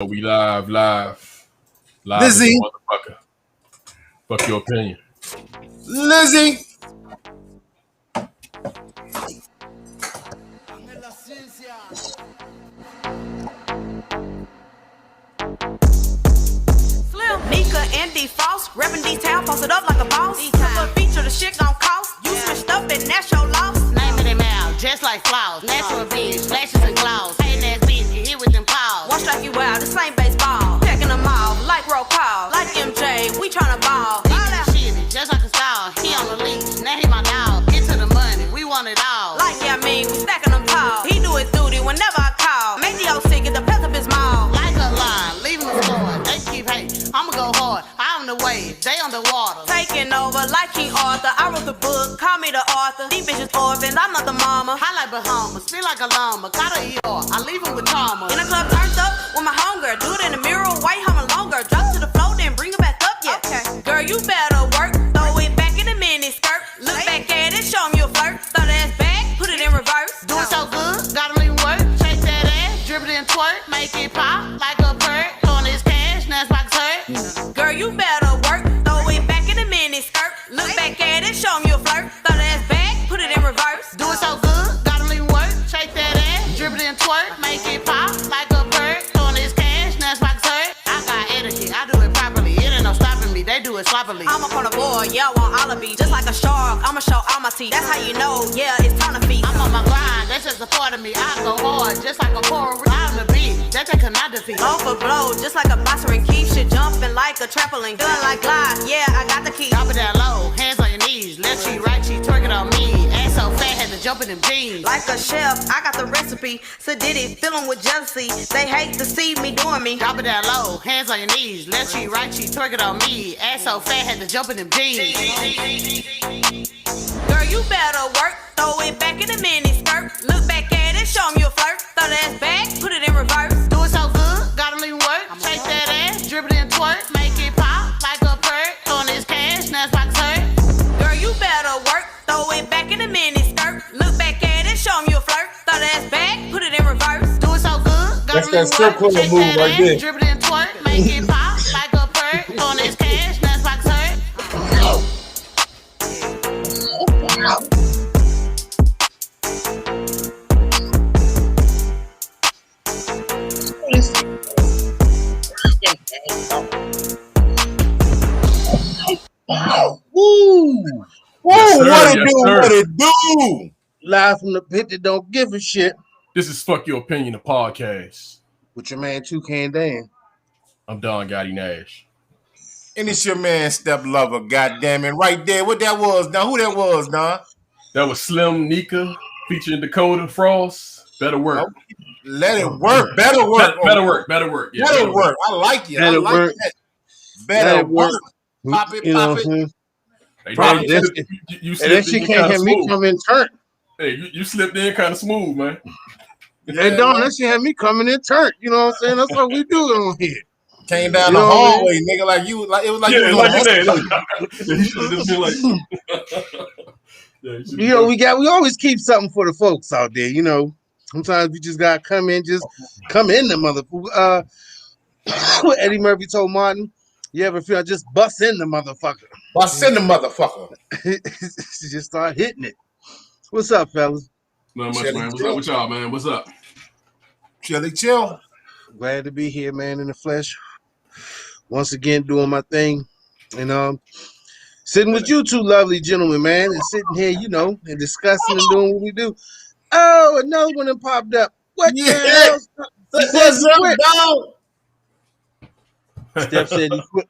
We live. As a Lizzie. motherfucker. Fuck your opinion. Lizzie. Slim, Nika, and D-False, reppin' D-Town, posted up like a boss. D-Town, feature the shit gon' cost. You switched up and that's your loss. Name of them out, just like flaws. Natural bitch, flashes and claws. Hatin' ass bitch, get hit with them paws. One strike you out, this ain't baseball. Checking them off, like roll call. Like MJ, we tryna ball. Shit, just like a star. He on the leash, now he my dog. Get to the money, we want it all. Like we stacking them tall. He do his duty whenever I call. Make the old sick, get the pest up his mouth. Like a line, leave him scoring. They keep hating, I'ma go hard. I'm the wave, they on the water. Taking over like King Arthur. I wrote the book, call me the author. These bitches orphans, I'm not the mama. I like Bahamas, feel like a llama. Got a ER, I leave him with trauma. In the club turned up with my homegirl. Do it in the mirror, white hummer longer. Drop to the floor, then bring it back up, yeah. Okay. Girl, you better work. Throw it back in the mini skirt. Look back at it, show 'em you flirt. Throw that ass back, put it in reverse. Do it so good, gotta leave him work. Shake that ass, dribble and twerk. Make it pop like a perk. Throwing his cash, now it's box hurt. Girl, you better work. Throw it back in the mini skirt. Look back at it, show 'em you flirt. Throw that ass back, put it in reverse. Do it so good, gotta leave him work. Shake that ass, dribble and twerk. Make it pop like a perk. Throwing his cash, now it's box hurt. I got etiquette, I do it properly. It ain't no stopping me, they do it sloppily. I'm up on the board, yeah, I want all of me. Just like a shark, I'ma show all my teeth. That's how you know, yeah, it's time to feast. I'm on my grind, that's just a part of me. I go hard, just like a portal. I'm the beat, that they cannot defeat. Blow for blow, just like a boxer and keep shit jumping like a trampoline. Feeling like glide, yeah, I got the key. Drop it down low, hands on your knees. Left cheek, right cheek, twerk it on me. Ass so fat, had to jump in them jeans. Like a chef, I got the recipe. So did it, feeling with jealousy. They hate to see me doing me. Drop it down low, hands on your knees. Left cheek, right cheek, twerk it on me. Ass so fat, had to jump in them jeans. Girl, you better work. Throw it back in the mini skirt. Look back at it, show 'em you flirt. Throw that ass back, put it in reverse. Do it so good, gotta leave him work. Shake that ass, dribble and twerk. Make it pop like a perk. Throwing his cash, now it's box hurt. Girl, you better work. Throw it back in the mini skirt. Look back at it, show 'em you flirt. Throw that ass back, put it in reverse. Do it so good, gotta That's leave him that strip work. club Shake move that right ass, there. dribble and twerk. Make it pop like a perk. Throwing his cash, now it's box hurt. Woo! Woo! Yes, sir. What it Yes, do? sir. What it do? Live from the pit that don't give a shit. This is Fuck Your Opinion, the podcast. With your man Toucan Dan. I'm Don Gotti Nash. And it's your man Step Lover. Goddamn it, right there. What that was, Don? Who that was, Don? That was Slim, Nika, featuring Dakota Frost. Better work. Let it work. Better work. Better work. Better work. Yeah, Better work. I like it. I Better like work. that. Better work. Pop it, You know pop what I'm it. saying? Hey, Probably Dan, that's- you And slipped then she in can't kind have of me smooth. come in turn. Hey, you slipped in kind of smooth, man. Hey, Don, that she had me coming in turn. You know what I'm saying? That's what we do on here. Came down You the know what I mean? hallway, nigga, like you, like it was like Yeah, you was like on I said. hustle. Yeah, he should have just been like. Yeah, he should've You know, been- we always keep something for the folks out there. You know, sometimes we just gotta come in the motherfucker. What Eddie Murphy told Martin, you ever feel just bust in the motherfucker? Well, send the motherfucker. Just start hitting it. What's up, fellas? Not much, man. What's up with y'all, man? What's up? Chilly chill. Glad to be here, man, in the flesh. Once again, doing my thing. And sitting with you two lovely gentlemen, man, and sitting here, you know, and discussing and doing what we do. Oh, another one that popped up. What the Yeah. hell? He said What's he up, quit. dog? Steph said he quit.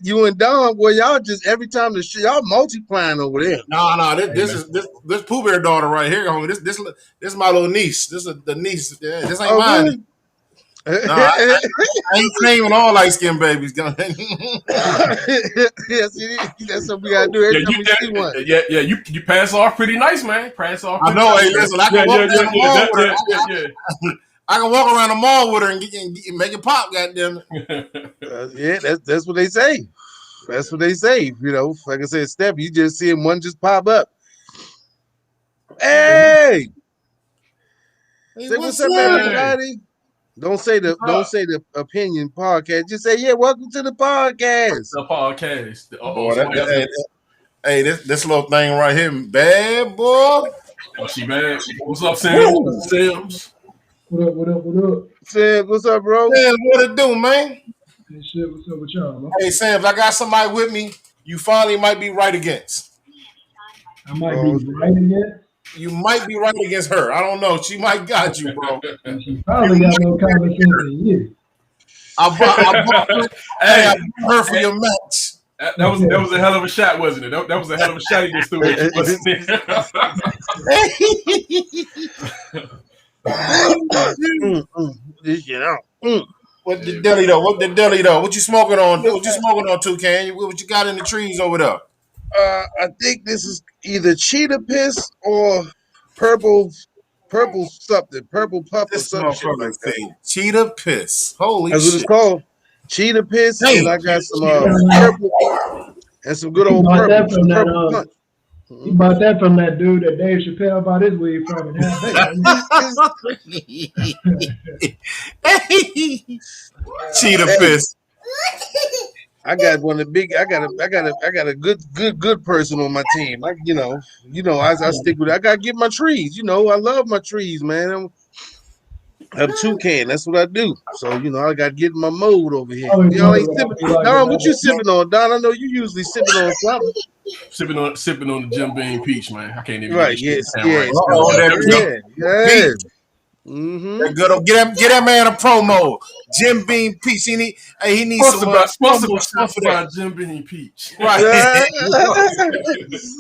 You and Don, boy, y'all just every time the shit, y'all multiplying over there. No, this Pooh Bear daughter right here, homie. This my little niece. This is the niece. Yeah, this ain't mine. Really? Nah, I ain't claiming all light skinned babies. Yes, it is. That's what we gotta do every time we see one. Yeah, you pass off pretty nice, man. Pass off. I pretty know. nice, Hey, man. listen, I can walk down the mall with her. Yeah. I can walk around the mall with her and make it pop. Goddamn it. Yeah, that's what they say. That's what they say. You know, like I said, Steph, you just see one just pop up. Hey, Hey, say what's up, everybody. Don't say the opinion podcast. Just say, yeah, welcome to the podcast. The podcast. Boy, hey, this little thing right here, bad boy. Oh, she bad. What's up, Sam? Sam's. What up? Sam, what's up, bro? Sam, what it do, man? Hey, shit, what's up with y'all, man? Hey, Sam, I got somebody with me. You finally might be right against. I might be right again. You might be right against her. I don't know. She might got you, bro. She probably got no common sense in you. I bought her for your match. That was a hell of a shot, wasn't it? That was a hell of a shot he just threw at you, wasn't it? This shit out. What the deli though? What you smoking on? What you smoking on, Toucan? What you got in the trees over there? I think this is either cheetah piss or purple something, purple puff or This something shit like motherfucker that. say cheetah piss. Holy That's what shit! it's called. Cheetah piss, Hey. and I got some purple and some good old bought that purple. from that, Purple punch. You bought that from that dude that Dave Chappelle bought his weed from in Cheetah piss. I got one of the big. I got a good person on my team. I stick with it. I gotta get my trees. I love my trees, man. I'm toucan. That's what I do. So I gotta get in my mode over here. Y'all ain't sipping. Don, what you sipping on? Don, I know you usually sipping on something. Sipping on the Jim Beam peach, man. I can't even. Right? Yes. Yeah. Mm-hmm. Get that man a promo. Jim Beam Peach. He needs sponsored by Jim Beam Peach. Right.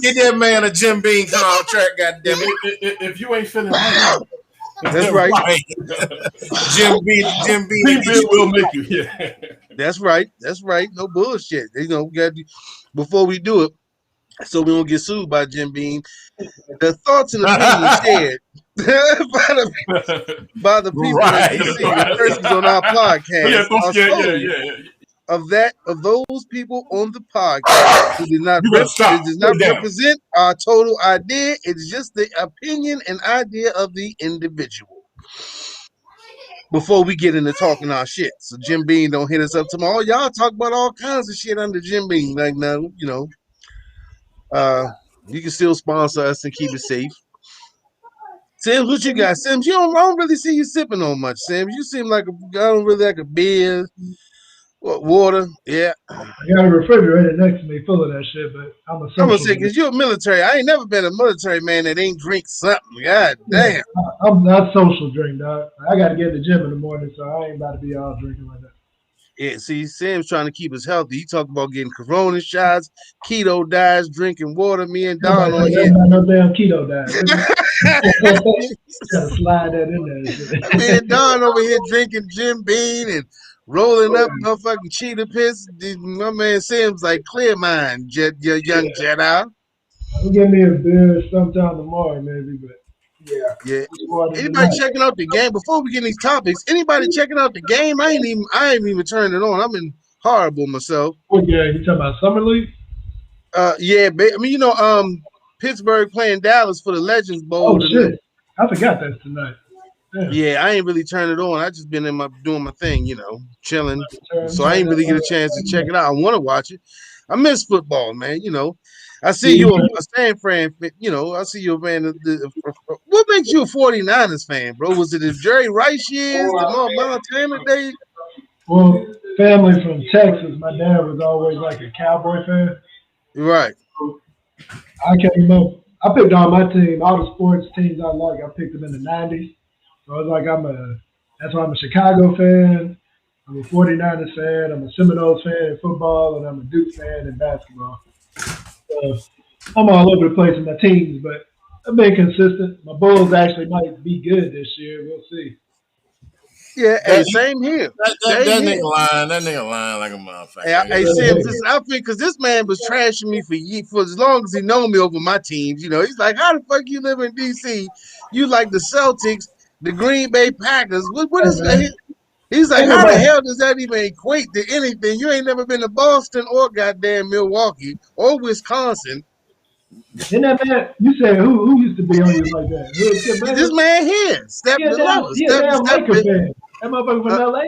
Get that man a Jim Beam contract, goddamn it. If you ain't feeling right, that's right. Jim Beam will make you. Yeah. That's right. No bullshit. Before we do it, so we don't get sued by Jim Beam. The thoughts and opinions shared by the people that you see, the persons on our podcast, of those people on the podcast who does not represent our total idea. It's just the opinion and idea of the individual. Before we get into talking our shit, so Jim Beam don't hit us up tomorrow. Y'all talk about all kinds of shit under Jim Beam. Like now, you can still sponsor us and keep it safe. Sims, what you got? Sims, I don't really see you sipping on much, Sims. You seem like I don't really like a beer, water. Yeah. I got a refrigerator next to me full of that shit, but I'm gonna say, because you're a military. I ain't never been a military man that ain't drink something. God damn. I'm not social drink, dog. I got to get to the gym in the morning, so I ain't about to be all drinking like that. Yeah, see, Sam's trying to keep us healthy. He talked about getting Corona shots, keto diets, drinking water. Me and Don on here. No damn keto diet. Gotta slide that in there. Me and Don over here drinking Jim Beam and rolling up motherfucking cheetah piss. My man Sam's like, clear mind, young Jedi. I'll give me a beer sometime tomorrow, maybe, but yeah. Anybody checking out the game before we get in these topics? Anybody checking out the game? I ain't even turned it on. I'm in horrible myself. What game? You talking about Summer League? Yeah, I mean, Pittsburgh playing Dallas for the Legends Bowl. Oh shit! I forgot that's tonight. Yeah, I ain't really turned it on. I just been doing my thing, chilling. So I ain't really get a chance to check it out. I want to watch it. I miss football, man. I see you a San Fran, I see you a fan. What makes you a 49ers fan, bro? Was it the Jerry Rice years, the Mark Montana days? Well, family from Texas. My dad was always like a Cowboy fan. Right. I came up. I picked on my team, all the sports teams I like. I picked them in the 90s. So it's like that's why I'm a Chicago fan. I'm a 49ers fan. I'm a Seminoles fan in football, and I'm a Duke fan in basketball. I'm all over the place in my teams, but I've been consistent. My Bulls actually might be good this year. We'll see. Yeah, hey, same here. That nigga lying like a motherfucker. Hey, Sims, I think because this man was trashing me for as long as he known me over my teams. He's like, how the fuck you live in D.C.? You like the Celtics, the Green Bay Packers. What is that? He's like, how the hell does that even equate to anything? You ain't never been to Boston or goddamn Milwaukee or Wisconsin. Isn't that man? You said who used to be on you like that? This man here, Step. That motherfucker from LA?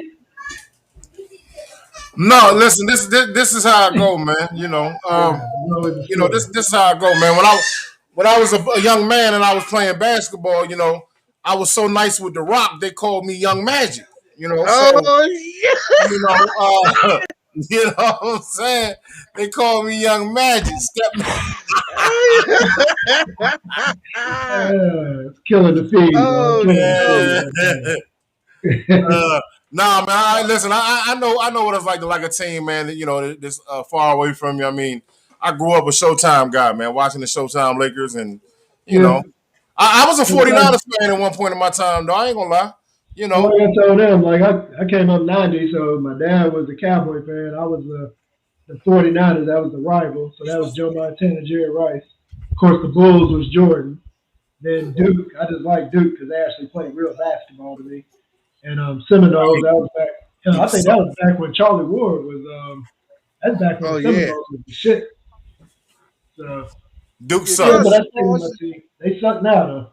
No, listen. This is how I go, man. This is how I go, man. When I was a young man and I was playing basketball, I was so nice with the Rock. They called me Young Magic. Oh yeah. You know what I'm saying? They call me Young Magic. Killing the feed. Oh, Nah, man. Listen, I know what it's like to like a team, man. This far away from you. I mean, I grew up a Showtime guy, man, watching the Showtime Lakers, and I was a 49ers fan at one point in my time, though. I ain't gonna lie. Like I told them, like I came up 90, so my dad was a Cowboy fan. I was the 49ers. That was the rival. So that was Joe Montana, Jerry Rice. Of course, the Bulls was Jordan. Then Duke. I just like Duke because they actually played real basketball to me. And Seminoles, that was back. I think that was back when Charlie Ward was. That's back when Seminoles was the shit. So Duke sucks. But that's my team. They suck now though.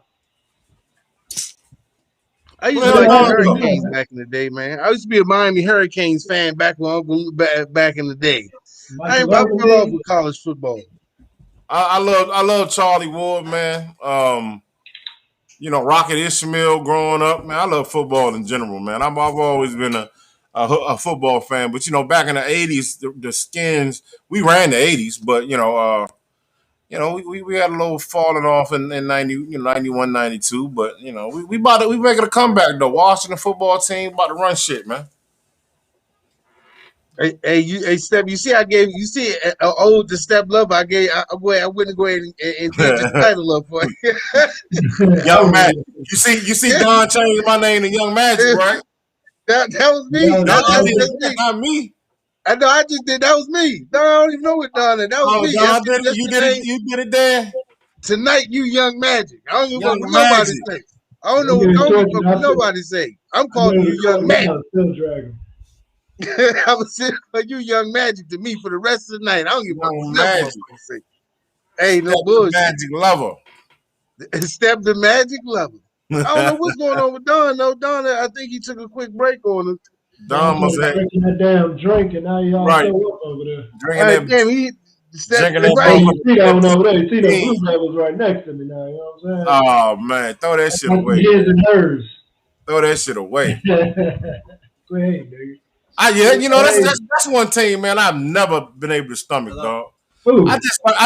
I used to like the Hurricanes back in the day, man. I used to be a Miami Hurricanes fan back in the day. I fell off with college football. I love Charlie Ward, man. Rocket Ishmael growing up, man. I love football in general, man. I've always been a football fan, but back in the '80s, the Skins, we ran the '80s, but we had a little falling off in 91, 92, but we making a comeback though. Washington football team about to run shit, man. Hey, Step. You see, the Step Love. I wouldn't go ahead and take the title up for you. Young Magic. You see, Don changed my name to Young Magic, right? That was me. That's not me. I know. I just did. That was me. No, I don't even know what Don. That was me. Don did it. You did it there. Tonight, you Young Magic. I don't know what nobody say. I don't know what nobody say. I'm calling you Young Magic. I was saying, you Young Magic to me for the rest of the night. I don't give a fuck what Magic say. Hey, no bullshit. Magic lover. Step the Magic lover. I don't know what's going on with Don. No, Don. I think he took a quick break on us. Don must have drinking that damn drink, and now y'all show up over there. Drinking that. You see that one over there. You see the Blue Devils right next to me now. You know what I'm saying? Oh man, throw that shit away. His and hers. Throw that shit away. Go ahead, nigga. That's one team, man. I've never been able to stomach, dog. Ooh. I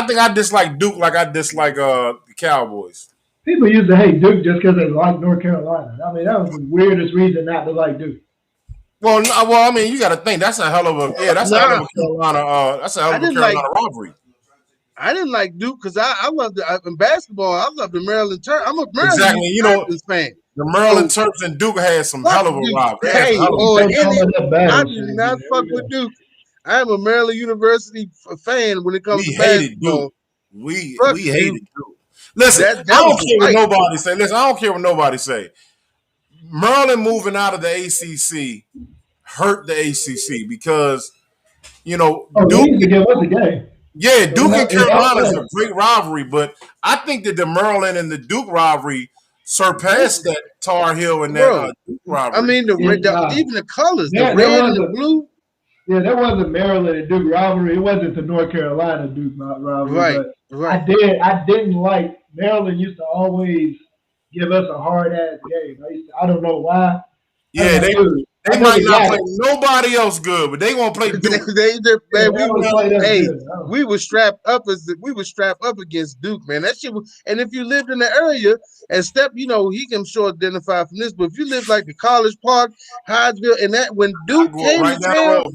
think I dislike Duke like I dislike the Cowboys. People used to hate Duke just because they like North Carolina. I mean, that was the weirdest reason not to like Duke. Well, I mean, you got to think that's a hell of a Carolina. That's a hell of a Carolina robbery. I didn't like Duke because I loved in basketball. I loved the Maryland Terps. I'm a Maryland Terps fan. The Maryland Terps and Duke had some hell of a rivalry. I do not fuck with Duke. I am a Maryland University fan when it comes to basketball. We hated Duke. Listen, I don't care what nobody say. Listen, I don't care what nobody say. Maryland moving out of the ACC hurt the ACC because Duke. To give us a game. Yeah, Duke and Carolina is a great rivalry, but I think that the Maryland and the Duke rivalry surpassed that Tar Heel and that Duke rivalry. I mean, even the colors, the red and the blue. Yeah, that wasn't Maryland and Duke rivalry. It wasn't the North Carolina Duke rivalry. Right. I didn't like Maryland. Used to always give us a hard ass game. I don't know why. Yeah, they might not play nobody else good, but they won't play Duke. We were strapped up against Duke, man. That shit was, and if you lived in the area and Step, he can sure identify from this, but if you live like the College Park, Hyattsville, and that when Duke came to town,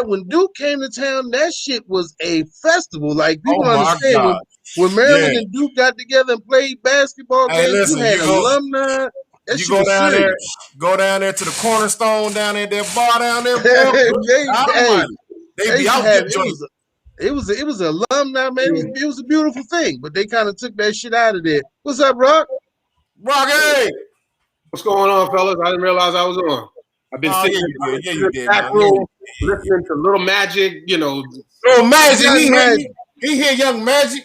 when Duke came to town, that shit was a festival. Like people understand when Maryland and Duke got together and played basketball games, you had alumni. You go down there to the Cornerstone down there, that bar down there. They be out there. It was alumni, man. It was a beautiful thing, but they kind of took that shit out of there. What's up, Rock? Rocky! What's going on, fellas? I didn't realize I was on. I've been sitting in the back room listening to Little Magic, Little Magic, he hear Young Magic.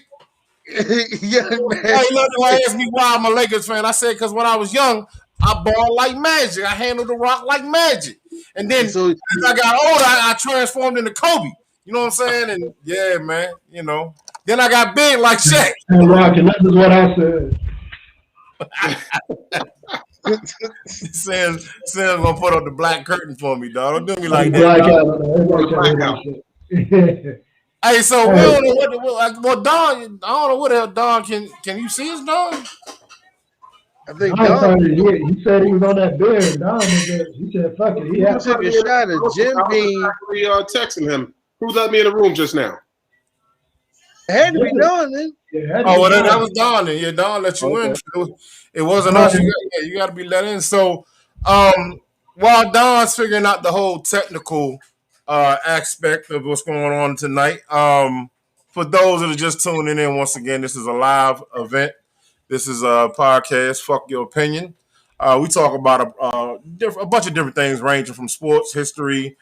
Young Magic. Hey, look, asked me why I'm a Lakers fan. I said because when I was young, I ball like magic. I handled the rock like magic. And then So as I got older, I transformed into Kobe. You know what I'm saying? And yeah, man, you know. Then I got big like Shaq. And Rocky, this is what I said. Sam's gonna put up the black curtain for me, dog. Don't do me like Black that. Hey, so we don't know what Don. I don't know what the hell Don can you see us, Don? I think Don, he said he was on that beer. Don, he said, "Fuck it." He took a shot at Jim Beam. Texting him. Who let me in the room just now? It had to be Don, then. Oh, well, that was Don. Then. Yeah, Don let you in. It wasn't us. You got to be let in. So, while Don's figuring out the whole technical aspect of what's going on tonight, for those that are just tuning in, once again, this is a live event. This is a podcast. Fuck your opinion. We talk about a bunch of different things, ranging from sports, history,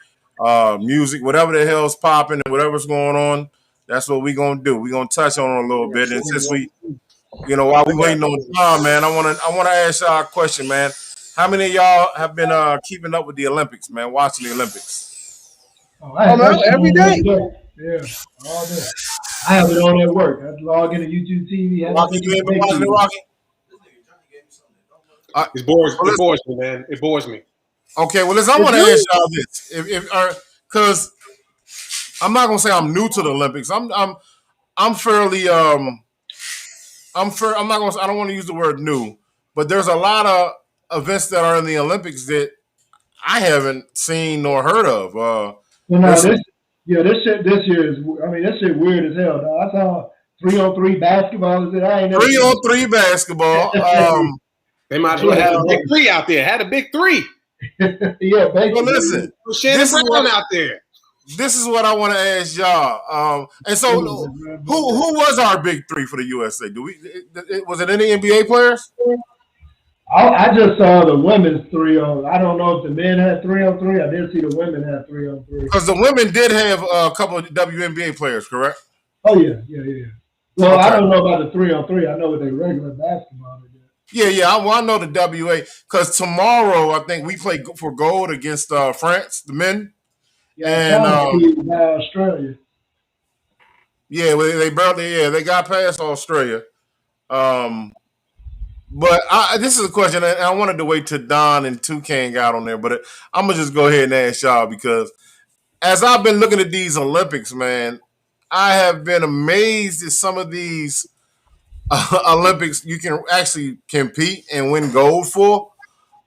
music, whatever the hell's popping and whatever's going on. That's what we're gonna do. We're gonna touch on it a little bit. And since we, while we waiting on time, man, I wanna ask y'all a question, man. How many of y'all have been keeping up with the Olympics, man? Watching the Olympics? Every day. Yeah, all day. I have it on at work. I log into YouTube TV. Rocky, you ever watching it, Rocky? It bores me, man. It bores me. Okay, well, listen, I want to ask y'all this, because I'm not gonna say I'm new to the Olympics. I'm fairly I'm not gonna. I don't want to use the word new, but there's a lot of events that are in the Olympics that I haven't seen nor heard of. This year is. I mean, this shit weird as hell. Dog. I saw 3-on-3 basketball. 3-on-3 basketball. They might as well have a big three out there. Had a big three. Yeah, basically. Well, listen, Shannon Brown out there. This is what I want to ask y'all. And so, who was our big three for the USA? Was it any NBA players? I just saw the women's 3-on. I don't know if the men had 3-on-3. I did see the women had 3-on-3. Because the women did have a couple of WNBA players, correct? Oh yeah. Well, okay. I don't know about the 3-on-3. I know what they regular basketball. Yeah. I know the WA because tomorrow I think we play for gold against France, the men. Yeah, and Australia. Yeah, they got past Australia. But this is a question, and I wanted to wait till Don and Toucan got on there, but I'm gonna just go ahead and ask y'all because as I've been looking at these Olympics, man, I have been amazed at some of these Olympics you can actually compete and win gold for.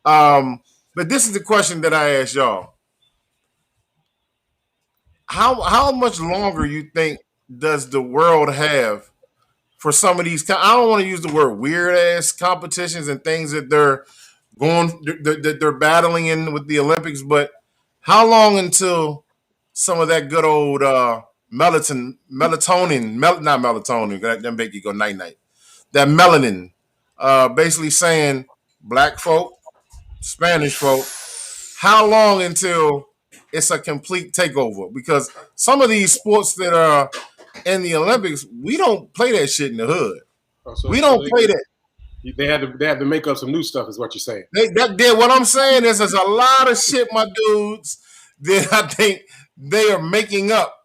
But this is the question that I ask y'all. How much longer you think does the world have for some of these? I don't want to use the word weird ass competitions and things that they're battling in with the Olympics, but how long until some of that good old melatonin, not melatonin, that make you go night night. That melanin, basically saying black folk, Spanish folk, how long until it's a complete takeover? Because some of these sports that are in the Olympics, we don't play that shit in the hood. We don't play that. They had to make up some new stuff, is what you're saying. What I'm saying is there's a lot of shit, my dudes, that I think they are making up.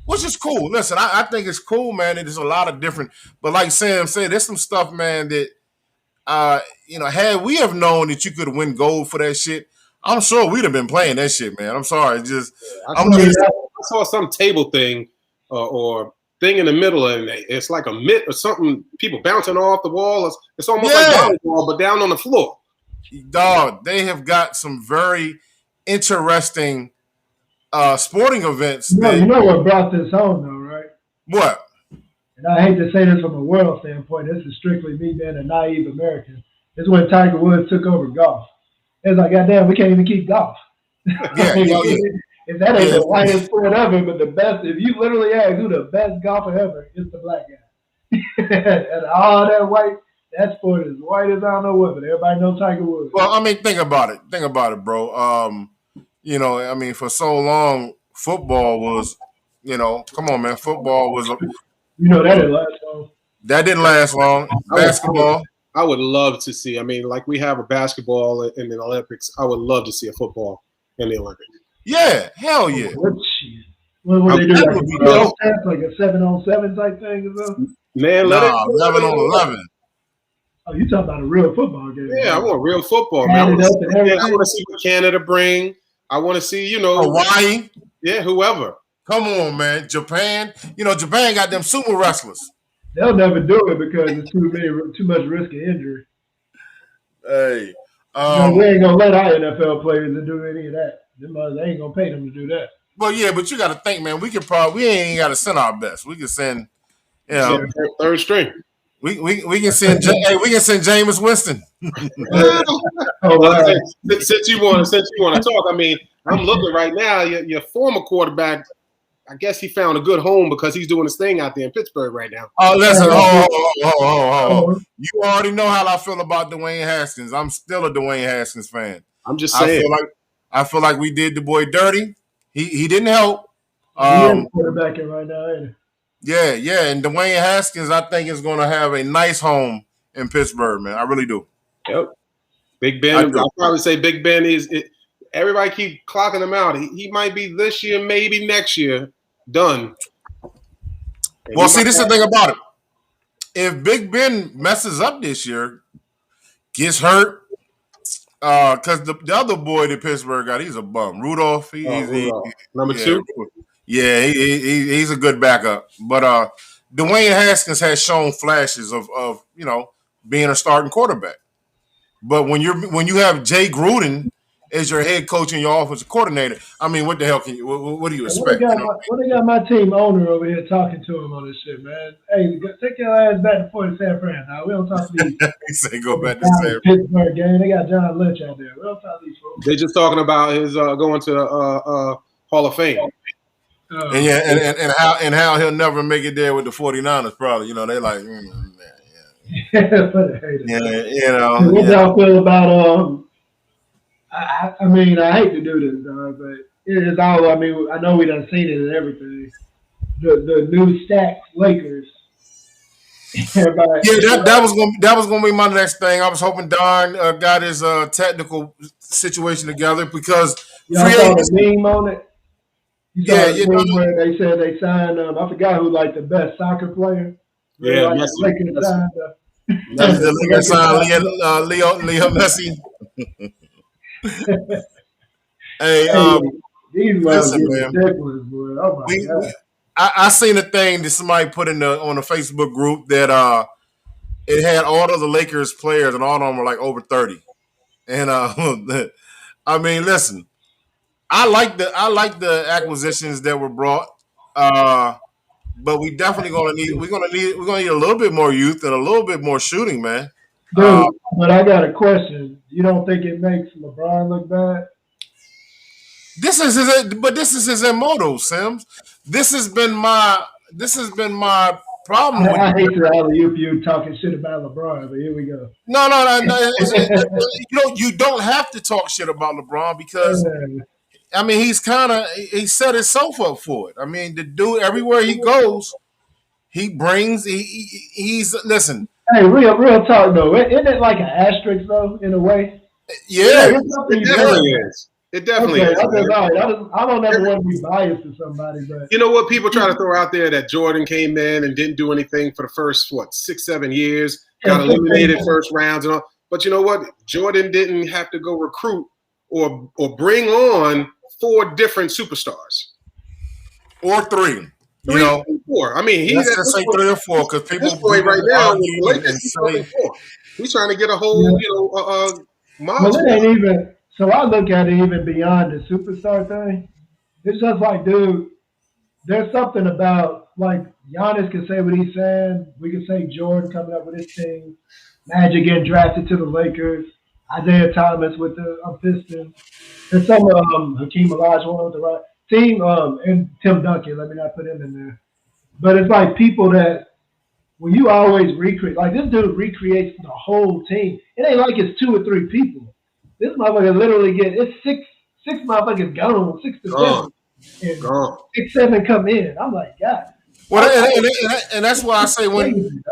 Which is cool. Listen, I think it's cool, man. There's a lot of different, but like Sam said, there's some stuff, man, that had we have known that you could win gold for that shit, I'm sure we'd have been playing that shit, man. I'm sorry. I saw some table thing or thing in the middle, and it's like a mitt or something, people bouncing off the wall. It's almost like volleyball, but down on the floor. Dog, they have got some very interesting sporting events. You know what brought this on, though, right? What? And I hate to say this from a world standpoint. This is strictly me being a naive American. This is when Tiger Woods took over golf. It's like, goddamn, we can't even keep golf. If that ain't the whitest sport ever, but the best, if you literally ask who the best golfer ever, it's the black guy. And all that white, that sport is white as I don't know what, but everybody knows Tiger Woods. Well, I mean, think about it, bro. For so long, football was, come on, man. Football was. That didn't last long. That didn't last long. Basketball. I would love to see. I mean, like we have a basketball in the Olympics. I would love to see a football in the Olympics. Yeah, hell yeah. What they do? Like a 7-on-7 type thing or something? Man, 11 on 11. Oh, you talking about a real football game? Yeah, I want real football, man. I want to see what Canada bring. I want to see, Hawaii. Yeah, whoever. Come on, man. Japan. Japan got them sumo wrestlers. They'll never do it because it's too much risk of injury. Hey. We ain't gonna let our NFL players do any of that. They ain't gonna pay them to do that. Well, yeah, but you got to think, man. We ain't got to send our best. We can send, third string. We can send. We can send Jameis Winston. Since you want to talk, I mean, I'm looking right now. Your former quarterback, I guess he found a good home because he's doing his thing out there in Pittsburgh right now. Oh, listen, you already know how I feel about Dwayne Haskins. I'm still a Dwayne Haskins fan. I'm just saying. I feel like we did the boy dirty. He didn't help. He's quarterbacking right now, ain't he? Yeah, and Dwayne Haskins, I think, is going to have a nice home in Pittsburgh, man. I really do. Yep. Big Ben, I'll probably say Big Ben is. Everybody keep clocking him out. He might be this year, maybe next year, done. Well, see, this is the thing about it. If Big Ben messes up this year, gets hurt, because the other boy that Pittsburgh got, he's a bum. Rudolph, number 2. Yeah, he's a good backup. But Dwayne Haskins has shown flashes of being a starting quarterback. But when you have Jay Gruden as your head coach and your offensive coordinator, I mean, what the hell what do you expect? What they got my team owner over here talking to him on this shit, man? Hey, take your ass back to Fort San Fran now. We don't talk to these. He said go back to San Fran. Pittsburgh game. They got John Lynch out there. We don't talk to these folks. They're just talking about his going to the Hall of Fame. And how he'll never make it there with the 49ers, probably. They like, What y'all feel about I mean, I hate to do this, but it is all. I mean, I know we done seen it and everything. The new stacked Lakers. that was gonna be my next thing. I was hoping Don got his technical situation together because y'all saw the meme on it. Where they said they signed. I forgot who the best soccer player. Yeah, Lakers signed. The Lakers signed Leo Messi. Hey, these listen, man. Ridiculous, boy. Oh my God. I seen a thing that somebody put on the Facebook group that it had all of the Lakers players and all of them were like over 30. And I mean, listen, I like the acquisitions that were brought, but we definitely gonna need a little bit more youth and a little bit more shooting, man. Dude, but I got a question. You don't think it makes LeBron look bad? This is his MO, Sims. This has been my problem. I hate to alley-oop you talking shit about LeBron, but here we go. No. You don't have to talk shit about LeBron because I mean he set himself up for it. I mean the dude everywhere he goes, he brings he's listen. Hey, real talk though. Isn't it like an asterisk though, in a way? Yeah, it definitely is. It definitely is. I don't ever want to be biased to somebody, but you know what? People try to throw out there that Jordan came in and didn't do anything for the first 6-7 years, got eliminated first rounds and all. But you know what? Jordan didn't have to go recruit or bring on 4 different superstars or 3. 3 or 4. I mean, he's let's say 3 or 4 because people right now he's trying to get a whole Well, it ain't even. So I look at it even beyond the superstar thing. It's just like, dude, there's something about like Giannis can say what he's saying. We can say Jordan coming up with his team, Magic getting drafted to the Lakers, Isaiah Thomas with the Pistons, and some Hakeem Olajuwon with the right team, and Tim Duncan. Let me not put him in there. But it's like people that when you always recreate, like this dude recreates the whole team. It ain't like it's 2 or 3 people. This motherfucker literally it's six motherfuckers gone, 6 to 7, and 6, 7 come in. I'm like, God. Well, and that's why I say when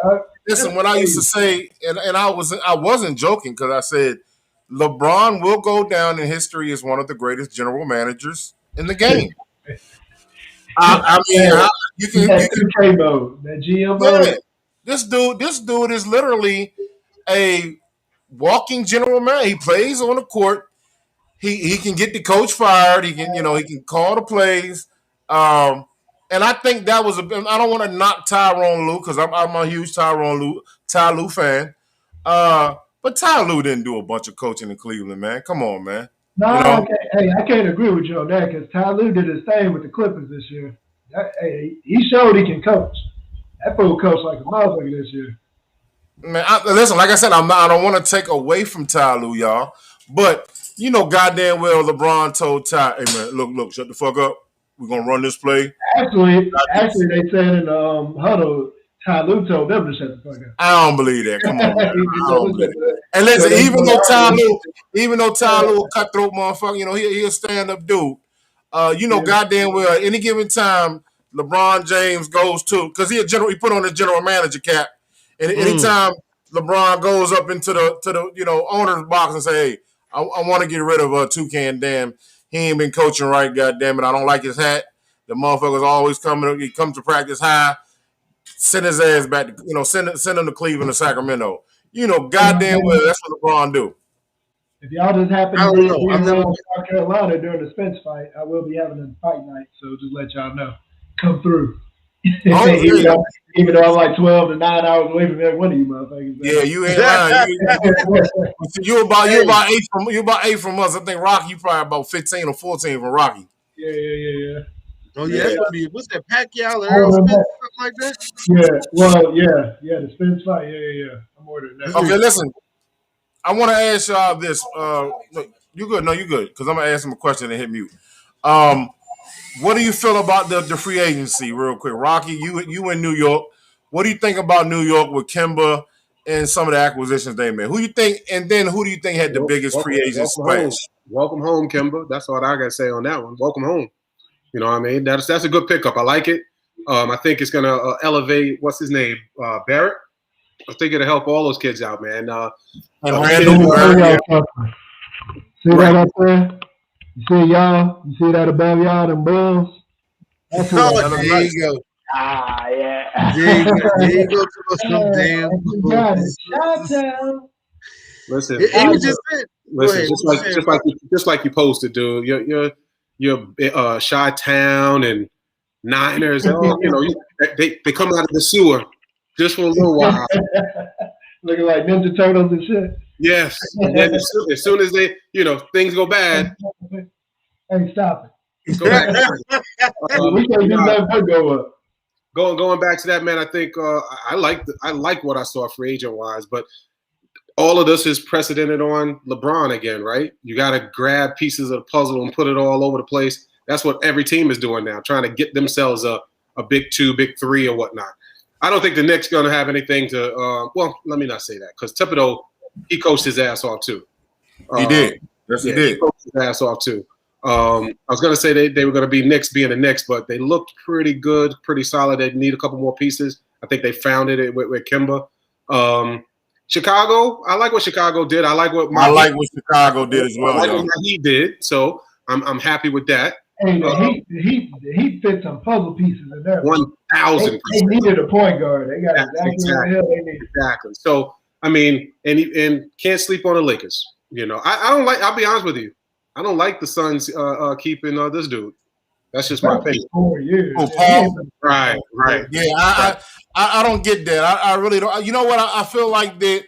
Listen, when I used to say, and I wasn't joking because I said LeBron will go down in history as one of the greatest general managers in the game. I mean, you can 2K mode, that GM yeah, mode. this dude is literally a walking general manager. He plays on the court. He can get the coach fired. He can call the plays. And I think that was I don't want to knock Tyronn Lue because I'm a huge Ty Lue fan. But Ty Lue didn't do a bunch of coaching in Cleveland, man. Come on, man. No, You know? I can't agree with you on that because Ty Lue did his thing with the Clippers this year. He showed he can coach. That fool coached like a motherfucker this year. Man, listen, like I said, I don't want to take away from Ty Lue, y'all. But you know goddamn well LeBron told Ty, hey man, look, shut the fuck up. We're gonna run this play. Actually they said in the huddle, Ty Lue told them to shut the fuck up. I don't believe that. Come on, man. I don't believe that. And listen, even though Ty Lue a cutthroat motherfucker, he a stand-up dude. Goddamn well, any given time, LeBron James goes to because he put on the general manager cap, and anytime LeBron goes up into the owner's box and say, hey, I want to get rid of Toucan. Damn, he ain't been coaching right. Goddamn it, I don't like his hat. The motherfucker's always coming. He comes to practice high. Send his ass back. Send him to Cleveland or Sacramento. Goddamn well, that's what LeBron do. If y'all just happen to be in South Carolina during the Spence fight, I will be having a fight night. So just let y'all know. Come through. Even though I'm like 12 to 9 hours away from every one of you motherfuckers. Yeah, you ain't lying. You about 8 from us. I think Rocky, you probably about 15 or 14 from Rocky. Yeah. Oh yeah, that's gonna be what's that, Pacquiao or Errol Spence, something like that? Yeah, the Spence fight. Yeah. I'm ordering that. Okay, listen. I want to ask y'all this. You good? No, you good? Because I'm gonna ask him a question and hit mute. What do you feel about the free agency, real quick? Rocky, you in New York. What do you think about New York with Kemba and some of the acquisitions they made? Who do you think had the biggest free agent splash? Welcome home, Kemba. That's all I gotta say on that one. Welcome home. You know what I mean? That's a good pickup. I like it. I think it's gonna elevate. What's his name? Barrett. I think it'll help all those kids out, man. And Randall. See that up there? You see y'all? You see that above y'all, them Bulls? There you go. Yeah. There you go to some damn Bulls. Listen, He was just said. just like you posted, dude. Your Chi-Town and Niners, they come out of the sewer just for a little while. Looking like Ninja Turtles and shit. Yes. And then as soon as they, things go bad. Hey, stop it. Go back. We can't do nothing but go up. Going back to that, man, I think I like what I saw free agent wise, but all of this is precedented on LeBron again, right? You got to grab pieces of the puzzle and put it all over the place. That's what every team is doing now, trying to get themselves a big 2, big 3 or whatnot. I don't think the Knicks going to have anything to let me not say that because Thibodeau, he coached his ass off too. He did. Yes, he did. He coached his ass off too. I was going to say they were going to be Knicks being the Knicks, but they looked pretty good, pretty solid. They need a couple more pieces. I think they found it with Kemba. Chicago, I like what Chicago did. I like what Chicago did as well. I like what he did, so I'm happy with that. Hey, he fit some puzzle pieces in there. 1,000%. They needed a point guard. They got exactly what the hell they needed. Exactly. So I mean, and can't sleep on the Lakers. I don't like. I'll be honest with you. I don't like the Suns keeping this dude. That's just my opinion. 4 years. Oh, Paul. Right. Yeah, I don't get that. I really don't. You know what? I feel like that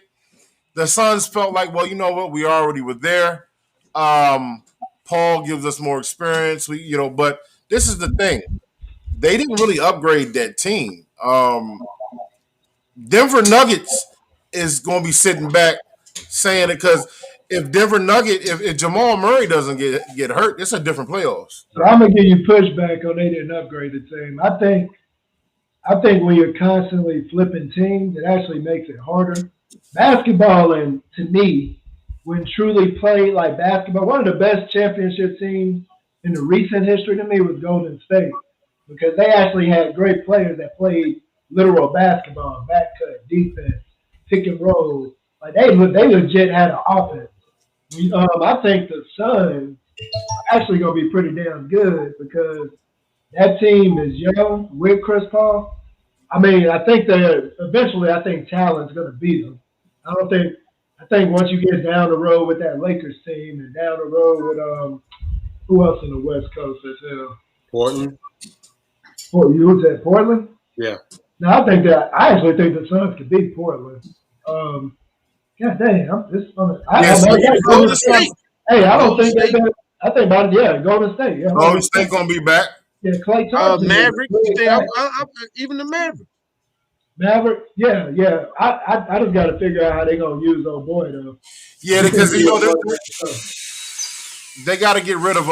the Suns felt like, well, you know what? We already were there. Paul gives us more experience. But this is the thing. They didn't really upgrade that team. Denver Nuggets is going to be sitting back saying it because if if Jamal Murray doesn't get hurt, it's a different playoffs. So I'm gonna give you pushback on they didn't upgrade the team. I think when you're constantly flipping teams, it actually makes it harder. Basketball, and to me, when truly played like basketball, one of the best championship teams in the recent history to me was Golden State because they actually had great players that played literal basketball, back cut, defense, pick and roll. Like they legit had an offense. I think the Suns are actually gonna be pretty damn good because that team is young with Chris Paul. I mean, I think that eventually, I think talent's gonna beat them. I think once you get down the road with that Lakers team and down the road with who else in the West Coast as hell? Portland. You was at Portland? Yeah. No, I actually think the Suns could beat Portland. God dang, I'm just gonna. Golden State. Hey, I don't think they're gonna. I think about it. Yeah, Golden State. Yeah, Golden State gonna be back. Yeah, Klay Thompson. Maverick. Even the Maverick. Maverick. Yeah. I just got to figure out how they gonna use old boy though. Yeah, because they got to get rid of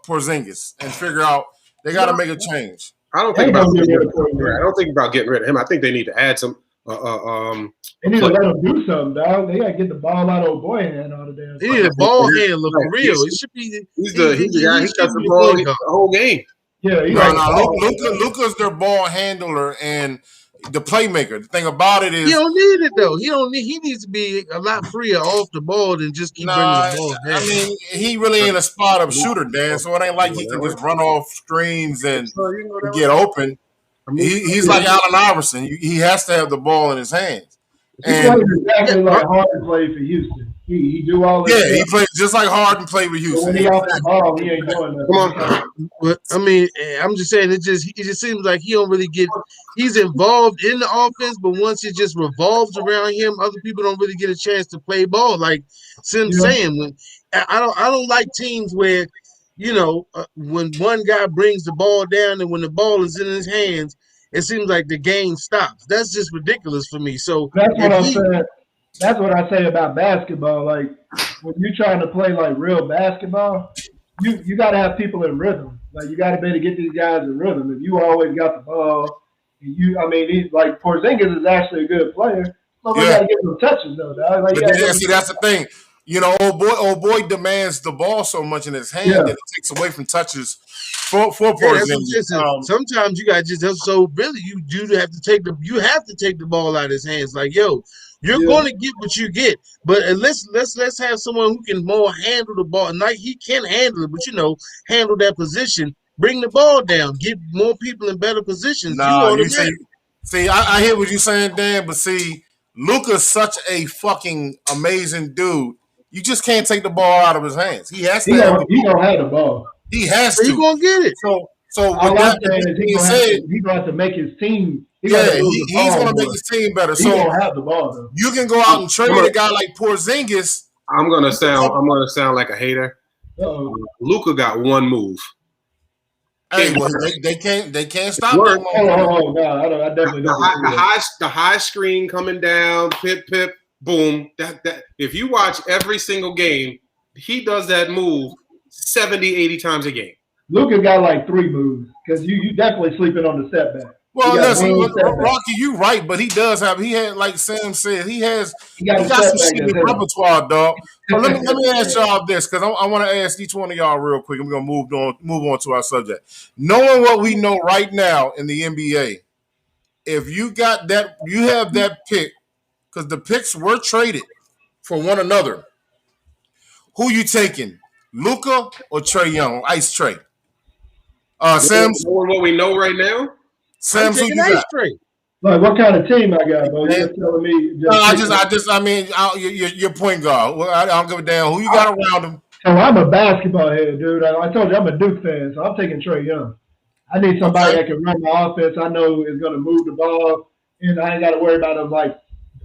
Porzingis and figure out they got to make a change. I don't think about getting rid of him. I think they need to add some. They need to let him do something, dog. They got to get the ball out of old boy hand all the damn. He need a ball handler for real. It should be. He's the guy. He got the ball the whole game. Yeah, Luka's their ball handler and the playmaker. The thing about it is he don't need it though. He needs to be a lot freer off the ball than just keep bringing the ball down. I mean, he really ain't a spot up shooter, Dan. So it ain't like he can just run off screens and get open. He's like Allen Iverson. He has to have the ball in his hands. He plays exactly like Harden played for Houston. He do all this. Yeah, he plays just like Harden played with Houston. But when he off the ball, he ain't doing nothing. Come on. But I mean, I'm just saying it just seems like he don't really get. He's involved in the offense, but once it just revolves around him, other people don't really get a chance to play ball. Like Sim's saying, when I don't like teams where when one guy brings the ball down and when the ball is in his hands, it seems like the game stops. That's just ridiculous for me. So that's what I'm saying. That's what I say about basketball. Like when you're trying to play like real basketball, you got to have people in rhythm. Like you got to be able to get these guys in rhythm. If you always got the ball, he's like Porzingis is actually a good player. But we got to get some touches though. Dog. Like, see, that's the thing. Old boy demands the ball so much in his hand that it takes away from touches for Porzingis. Sometimes you got really you do have to take the ball out of his hands. Like you're going to get what you get, but let's have someone who can more handle the ball. And like he can handle it, but handle that position. Bring the ball down. Get more people in better positions. I hear what you're saying, Dan, but see, Luka's such a fucking amazing dude. You just can't take the ball out of his hands. He has to. He don't have the ball. He has to. He's gonna get it. So what I'm saying is he's gonna have to make his team. He's gonna make his team better. He don't have the ball though. You can go out and trade a guy like Porzingis. I'm gonna sound like a hater. Luka got one move. Hey, they can't stop him. Oh no, I definitely don't. The high screen coming down, pip, boom. That if you watch every single game, he does that move 70, 80 times a game. Luka got like 3 moves because you definitely sleeping on the step back. Well, listen, Rocky, you right, but he had, like Sam said, he got some shit in the repertoire, dog. So let me ask y'all this, because I want to ask each one of y'all real quick, and we're gonna move on to our subject. Knowing what we know right now in the NBA, if you got that, you have that pick, because the picks were traded for one another. Who you taking, Luka or Trae Young? Ice Trae. Sam. What we know right now. Sam, who you got? Like, what kind of team I got, bro? You're telling me. Your point guard. Well, I don't give a damn who you got around him. So I'm a basketball head, dude. I told you I'm a Duke fan, so I'm taking Trae Young. I need somebody that can run my offense. I know is going to move the ball, and I ain't got to worry about him like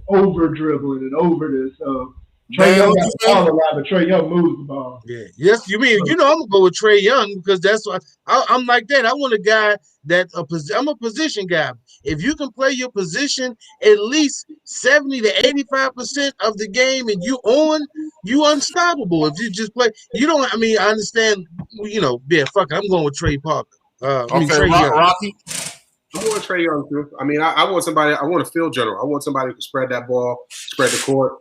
over dribbling and over this. So Trae Young got the ball a lot, but Trae Young moves the ball. Yeah. Yes, you mean I'm gonna go with Trae Young because that's what I'm like that. I want a guy I'm a position guy. If you can play your position at least 70 to 85% of the game and you unstoppable. If you just play, I understand, fuck it, I'm going with Trey Parker. Trey Young. Rocky. I'm going Trae Young too. I mean, I want somebody, I want a field general. I want somebody who can spread that ball, spread the court.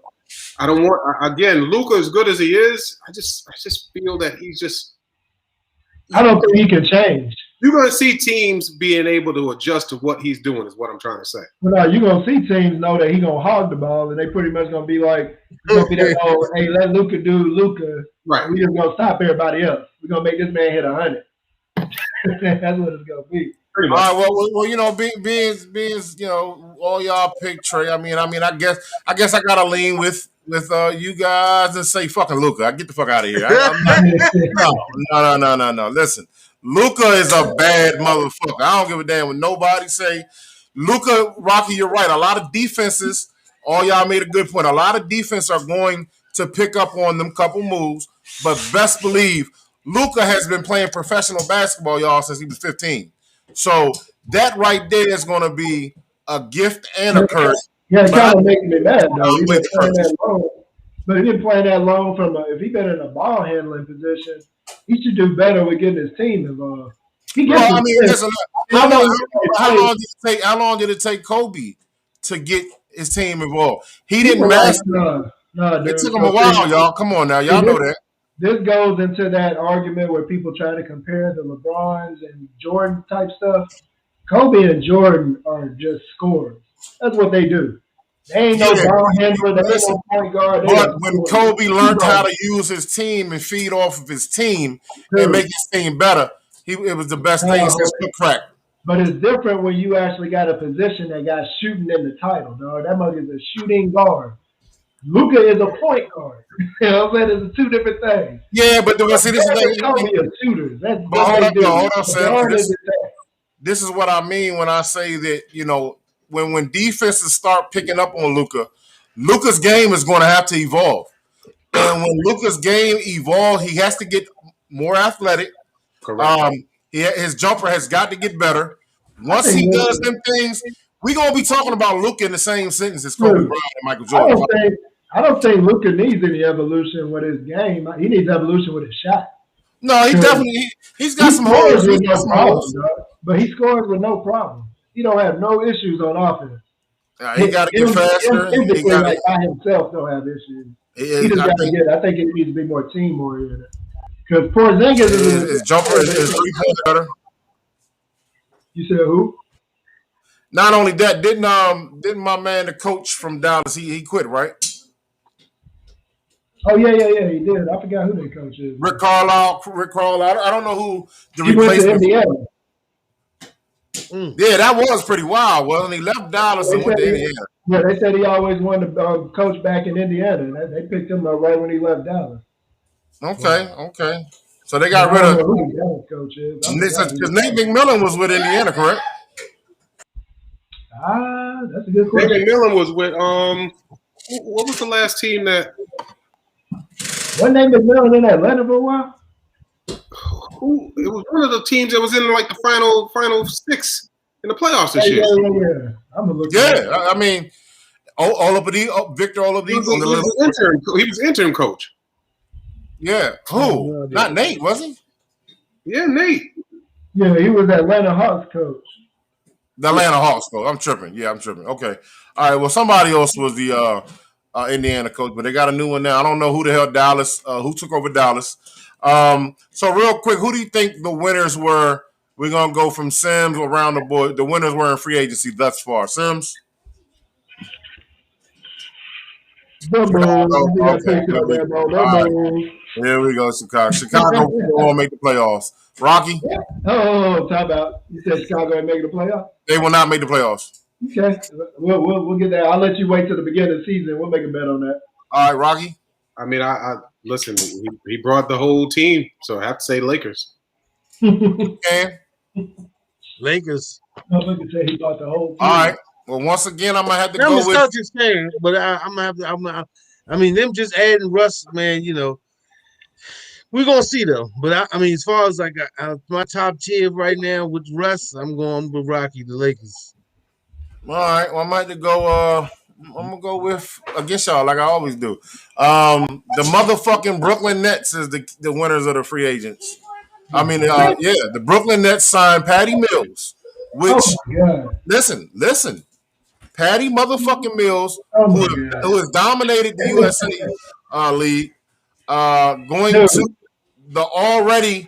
I don't want, again, Luka, as good as he is, I just feel that he's just. I don't think he can change. You're going to see teams being able to adjust to what he's doing. Is what I'm trying to say. But no, you're gonna see teams know that he's gonna hog the ball, and they pretty much gonna be like, oh, hey, let Luka do Luka. Right. We just gonna stop everybody else. We're gonna make this man hit 100. That's what it's gonna be. All right, well, you know, being you know, all y'all pick Trey. I mean, I guess I gotta lean with you guys and say fucking Luka. I get the fuck out of here. No. Listen, Luka is a bad motherfucker. I don't give a damn what nobody say. Luka, Rocky, you're right. A lot of defenses. All y'all made a good point. A lot of defense are going to pick up on them couple moves, but best believe Luka has been playing professional basketball, y'all, since he was 15. So that right there is going to be a gift and a curse. Yeah, it's kind of making me mad though. He's been playing that long, but he been playing that long from. If he been in a ball handling position, he should do better with getting his team involved. Well, I mean, listen, how long did it take Kobe to get his team involved? He didn't master. It took him a while, y'all. Come on now, y'all know that. This goes into that argument where people try to compare the LeBrons and Jordan type stuff. Kobe and Jordan are just scorers. That's what they do. They ain't no ball handler. They ain't no point guard. But when Kobe learned how to use his team and feed off of his team and make his team better, it was the best thing since the crack. But it's different when you actually got a position that got shooting in the title, dog. That mug is a shooting guard. Luka is a point guard. You know what I'm saying? It's two different things. Yeah, but see, this is shooters. That's hold on, Sam. This is what I mean when I say that, you know, when defenses start picking up on Luka, Luka's game is going to have to evolve. And when Luka's game evolves, he has to get more athletic. Correct. His jumper has got to get better. Once he does them things, we're going to be talking about Luka in the same sentence as Kobe Bryant and Michael Jordan. I don't think Luka needs any evolution with his game. He needs evolution with his shot. No, he definitely he's got some holes. But he scores with no problem. He don't have no issues on offense. He got to get faster. He by himself don't have issues. He just got to get. I think it needs to be more team oriented. Because Porzingis his jumper is 3 points better. You said who? Not only that, didn't my man, the coach from Dallas, he quit, right? Oh yeah, he did. I forgot who the coach is. Rick Carlisle. I don't know who the he replacement. Went to Indiana. Yeah, that was pretty wild. Well, he left Dallas and went to Indiana. Yeah, they said he always wanted to coach back in Indiana. They picked him up right when he left Dallas. Okay. So they got rid of who the Dallas coach is. Because Nate McMillan was with Indiana, correct? That's a good question. Nate McMillan was with what was the last team that? Wasn't Nate McMillan in Atlanta for a while? It was one of the teams that was in like the final six in the playoffs this year. Yeah. I'm gonna look. Yeah, I mean, Victor Oladipo. He was interim coach. Yeah. Who? Not Nate, was he? Yeah, Nate. Yeah, he was Atlanta Hawks coach. The Atlanta Hawks coach. I'm tripping. Yeah, I'm tripping. Okay. All right. Well, somebody else was the Indiana coach, but they got a new one now. I don't know who the hell who took over Dallas. So real quick, who do you think the winners were? We're gonna go from Sims around the board. The winners were in free agency thus far. Sims. Okay. Here we go, Chicago. Chicago will make the playoffs. Rocky? Oh, talk about. You said Chicago ain't making the playoffs? They will not make the playoffs. Okay. We'll get that. I'll let you wait till the beginning of the season. We'll make a bet on that. All right, Rocky? I mean, I listen, he brought the whole team, so I have to say Lakers. Okay. Lakers. Look at say he brought the whole team. All right. Well, once again, I'm gonna have to I'm go a with Celtics fan, but I'm gonna have to. I mean, them just adding Russ, man. You know, we're gonna see though. But I mean, as far as like my top tier right now with Russ, I'm going with Rocky, the Lakers. All right. Well, I might have to go. I'm gonna go with against y'all like I always do. The motherfucking Brooklyn Nets is the winners of the free agents. I mean, the Brooklyn Nets signed Patty Mills, which listen. Patty motherfucking Mills, who has dominated the USA league, going to the already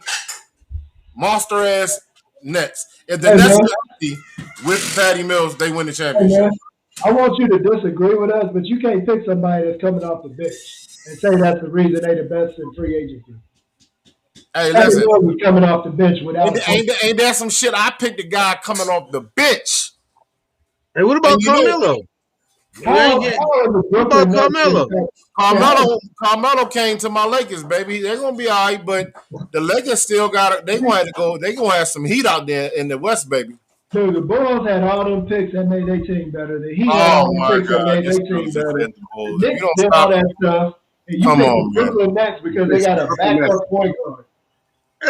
monster ass Nets. If the Nets are healthy with Patty Mills, they win the championship. I want you to disagree with us, but you can't pick somebody that's coming off the bench and say that's the reason they the best in free agency. Hey, listen. Patty Mills was coming off the bench without. Ain't that some shit? I picked a guy coming off the bench. Hey, what about Carmelo? What about Carmelo? Carmelo came to my Lakers, baby. They're gonna be all right, but the Lakers still got it. They gonna have to go. They gonna have some heat out there in the West, baby. Dude, the Bulls had all them picks that made their team better. The Heat had all them picks that made their team better. The Knicks did all that stuff. And you picked Brooklyn Nets because they got a backup point guard.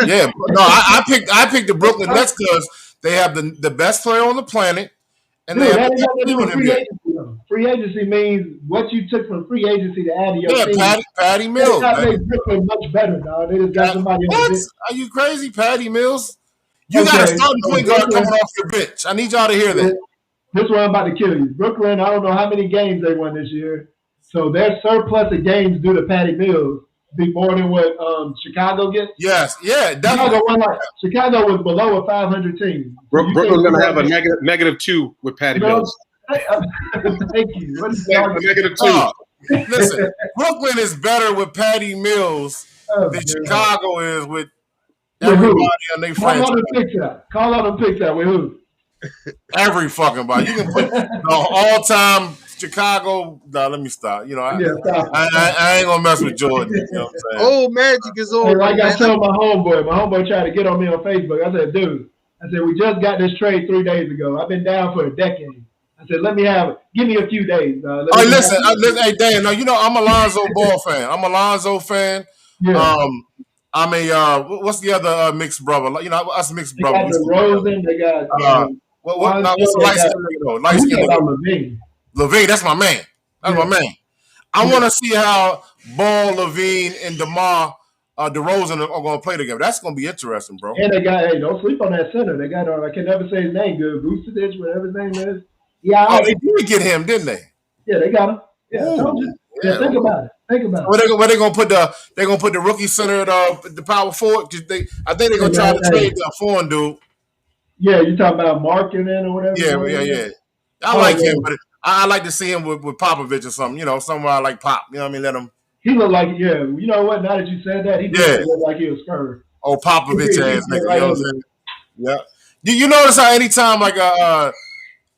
Yeah, no, I picked the Brooklyn Nets because they have the best player on the planet. And Dude, they that ain't nothing to do with free agency. Free agency means what you took from free agency to add to your team. Patty Mills. That makes Brooklyn much better, dog. They just got somebody on the bench. Are you crazy, Patty Mills? You got a starting point guard coming off your bench. I need y'all to hear that. This one I'm about to kill you. Brooklyn, I don't know how many games they won this year. So their surplus of games due to Patty Mills be more than what Chicago gets. Yes, yeah, definitely. Chicago was below a 500 team. Brooklyn's going to have a -2 with Patty Mills. Thank you. What is -2. Listen, Brooklyn is better with Patty Mills than Chicago is with everybody on their franchise. Call out the picks out with who? Every fucking body. You can put the all-time Chicago. No, let me stop. You know, I ain't gonna mess with Jordan. You know what I'm saying? Old Magic is old. Hey, like I told my homeboy tried to get on me on Facebook. I said, dude, we just got this trade 3 days ago. I've been down for a decade. I said, give me a few days. Listen, hey Dan, no, you know I'm a Lonzo Ball fan. I'm a Lonzo fan. Yeah. I'm a what's the other mixed brother? You know, us mixed brothers. They got DeRozan. They got what's the light skin? Light skin. Levine, that's my man. That's my man. I want to see how Ball, Levine, and DeRozan are going to play together. That's going to be interesting, bro. And they got, don't sleep on that center. They got, I can never say his name good. Vucevic, whatever his name is. Yeah. They did get him, didn't they? Yeah, they got him. Yeah, think about it. Where they gonna put the rookie center at the power forward? I think they're gonna try to trade that foreign dude. Yeah, you talking about marketing or whatever? Yeah. I like him, but I like to see him with Popovich or something. You know, somewhere I like Pop. You know what I mean? Let him. He looked like You know what? Now that you said that, he did look like he was Spurs. Oh, Popovich ass nigga. You know what I'm saying? Yeah. Do you notice how anytime like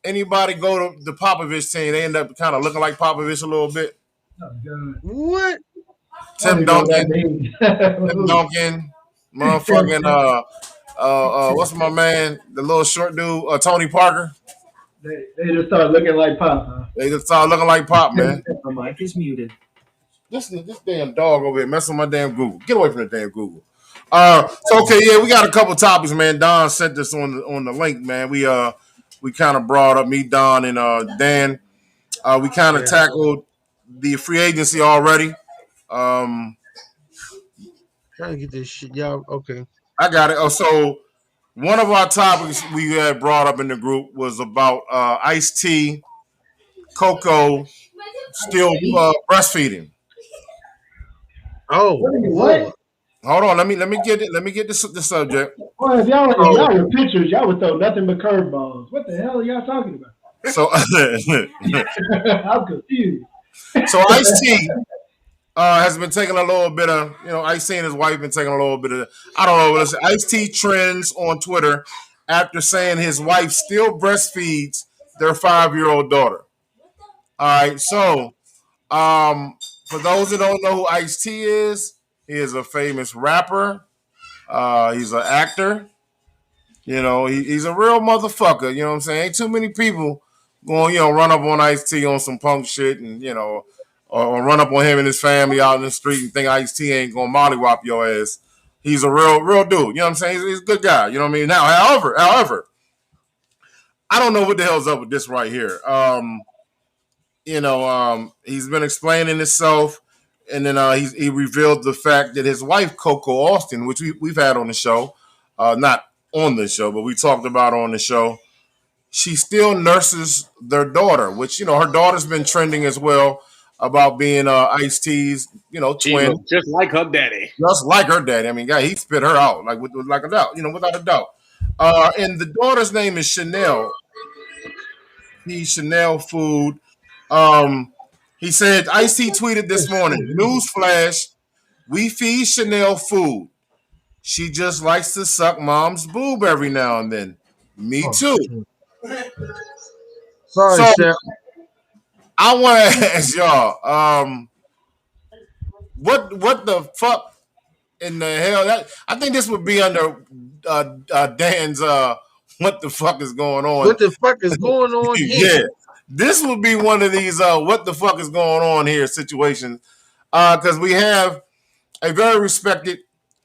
anybody go to the Popovich team, they end up kind of looking like Popovich a little bit? Oh, God. What? Tim Duncan, motherfucking what's my man, the little short dude, Tony Parker. They just started looking like Pop, huh? They just started looking like Pop, man. The mic is muted. This damn dog over here messing with my damn Google. Get away from the damn Google. So okay, yeah, we got a couple topics, man. Don sent this on the link, man. We kind of brought up me, Don, and Dan. We kind of tackled the free agency already. Trying to get this shit, y'all. Okay, I got it. Oh, so one of our topics we had brought up in the group was about Ice-T, Coco still breastfeeding. Oh, what? Hold on, let me get it. Let me get the subject. Boy, if y'all were pitchers, y'all would throw nothing but curveballs. What the hell are y'all talking about? So I'm confused. So Ice-T has been taking a little bit of, Ice-T and his wife been taking a little bit of, I don't know, listen, Ice-T trends on Twitter after saying his wife still breastfeeds their 5-year-old daughter. All right, so for those that don't know who Ice-T is, he is a famous rapper. He's an actor. He's a real motherfucker. You know what I'm saying? Ain't too many people going, run up on Ice-T on some punk shit and, or run up on him and his family out in the street and think Ice-T ain't going to mollywop your ass. He's a real dude. You know what I'm saying? He's a good guy. You know what I mean? Now, however, I don't know what the hell's up with this right here. He's been explaining himself, and then he revealed the fact that his wife, Coco Austin, which we've had on the show, not on the show, but we talked about on the show, she still nurses their daughter, which, her daughter's been trending as well about being Ice-T's, twin. Just like her daddy. Just like her daddy. I mean, guy, he spit her out, like without a doubt. And the daughter's name is Chanel. He's Chanel Food. He said, Ice-T tweeted this morning, newsflash, we feed Chanel food. She just likes to suck mom's boob every now and then. Me too. Sorry, So Chef. I want to ask y'all, what the fuck in the hell? I think this would be under Dan's what the fuck is going on? What the fuck is going on here? Yeah, this would be one of these what the fuck is going on here situations. Because we have a very respected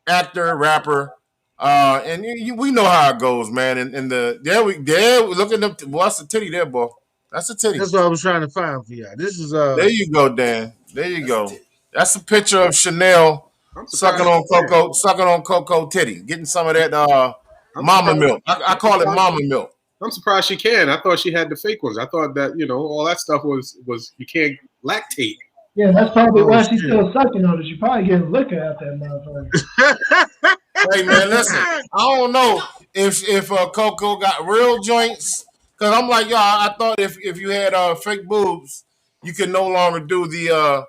actor, rapper, and we know how it goes, man. And we look at them. Well, that's a titty there, boy. That's a titty. That's what I was trying to find for y'all. This is There you go, Dan. There you go. That's a picture of Chanel sucking on Coco titty, getting some of that mama milk. I call it mama milk. I'm surprised she can. I thought she had the fake ones. I thought that all that stuff was you can't lactate. Yeah, that's probably why she's still sucking on it. She probably getting liquor out that motherfucker. Hey man, listen. I don't know if Coco got real joints. Cause I'm like, I thought if you had fake boobs, you could no longer do the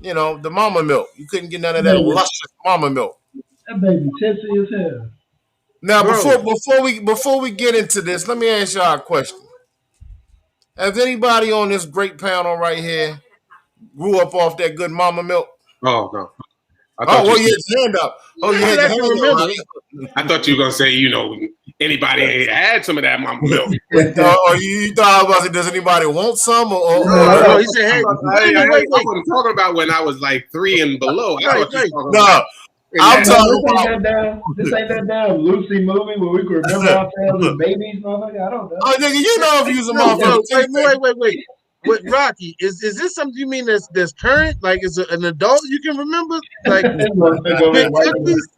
the mama milk. You couldn't get none of that luscious mama milk. That baby tipsy as hell. Now before we get into this, let me ask y'all a question. Has anybody on this great panel right here grew up off that good mama milk? Oh no. You had your hand up. Oh, you had your hand up. I thought you were gonna say, anybody had some of that mama milk. Or you thought I was about to say, does anybody want some? No, he said, hey, I wasn't talking about when I was like 3 and below. I'm talking about this ain't that damn Lucy movie where we could remember ourselves as babies, motherfucker. I don't know. Oh, nigga, you know if you was a motherfucker. Wait. What, Rocky, is this something you mean that's current? Like, is an adult you can remember? Like, cookies?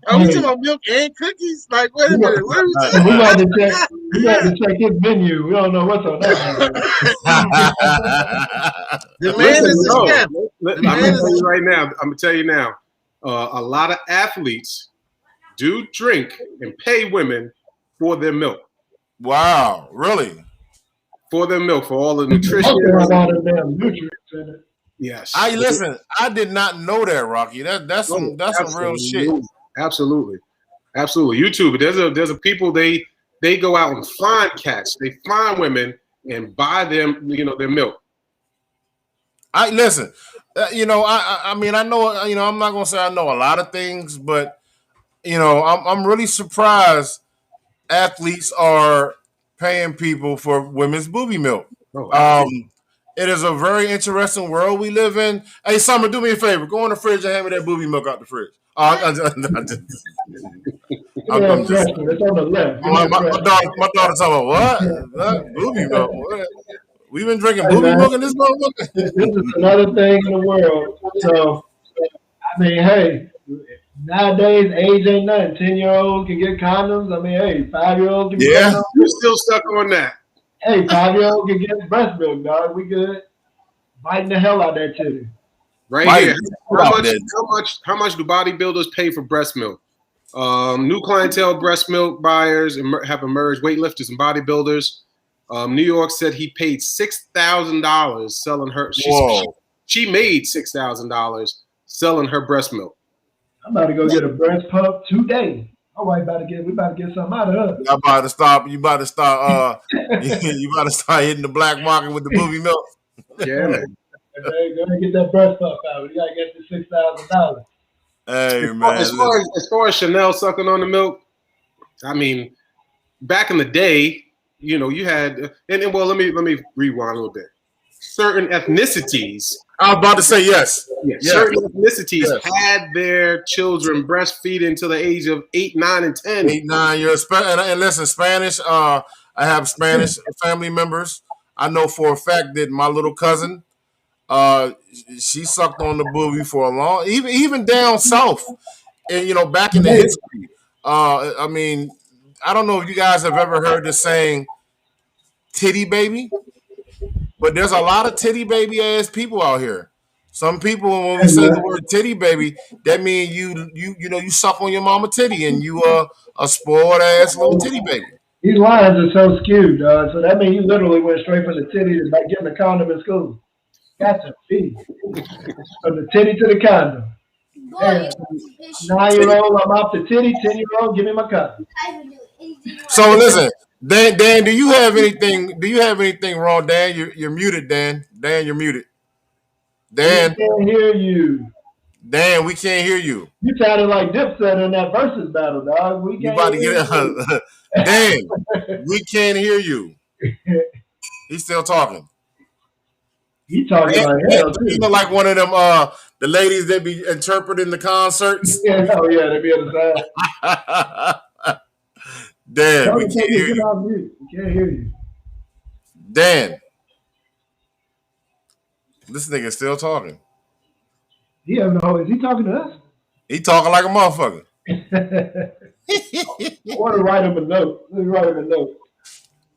Are we talking about milk and cookies? Like, wait a minute. What are we talking about? We got to check his menu. We don't know what's on that. The man is a scam. I'm going to tell you now. A lot of athletes do drink and pay women for their milk. Wow, really? For their milk, for all the nutrition. Yes. I did not know that, Rocky. That's some real shit. Absolutely. YouTube. There's a people they go out and find cats. They find women and buy them, their milk. I listen. I mean, I know. I'm not gonna say I know a lot of things, but I'm really surprised athletes are paying people for women's booby milk. It is a very interesting world we live in. Hey, Summer, do me a favor. Go in the fridge and hand me that booby milk out the fridge. It's on the left. My daughter's talking about what? Booby milk? What? We've been drinking booby milk in this motherfucker? This is another thing in the world. So, I mean, hey, nowadays, age ain't nothing. 10-year-olds can get condoms. I mean, hey, 5-year-olds can get condoms. You're still stuck on that. Hey, 5-year-old can get breast milk, dog. We good. Biting the hell out of that titty. Right here. How much do bodybuilders pay for breast milk? New clientele breast milk buyers have emerged, weightlifters and bodybuilders. New York said he paid $6,000 selling her. She made $6,000 selling her breast milk. I'm about to go get a breast pump today. All right, we about to get something out of her. You about to start. You about to start hitting the black market with the booby milk. Yeah, man. Go ahead and get that breast pump out. We gotta get the $6,000. Hey man. As far as Chanel sucking on the milk, I mean, back in the day, you had well, let me rewind a little bit. Certain ethnicities. I was about to say yes. Certain ethnicities had their children breastfeed until the age of 8, 9, and 10. 8, 9 years. And listen, Spanish. I have Spanish family members. I know for a fact that my little cousin, she sucked on the booby for a long, even down south, and back in the history. I mean, I don't know if you guys have ever heard the saying "titty baby," but there's a lot of titty baby ass people out here. Some people, when we say the word titty baby, that means you suck on your mama titty and you a spoiled ass little titty baby. These lines are so skewed, dog. So that means you literally went straight from the titty to like getting a condom in school. Got to be from the titty to the condom. Damn. 9-year-old, I'm off the titty. 10-year-old, give me my condom. So listen, Dan, do you have anything? Do you have anything wrong, Dan? You're muted, Dan. Dan, you're muted. Dan, we can't hear you. Dan, we can't hear you. You sounded like Dipset in that versus battle, dog. We You can't about to hear get it? Dan, we can't hear you. He's still talking. He talking like hell too. You know, like one of them the ladies that be interpreting the concerts. Yeah, oh yeah, they be on the side. Dan, we can't hear you. We can't hear you. Dan, this nigga still talking. He have no. Is he talking to us? He talking like a motherfucker. I want to write him a note. Let me write him a note.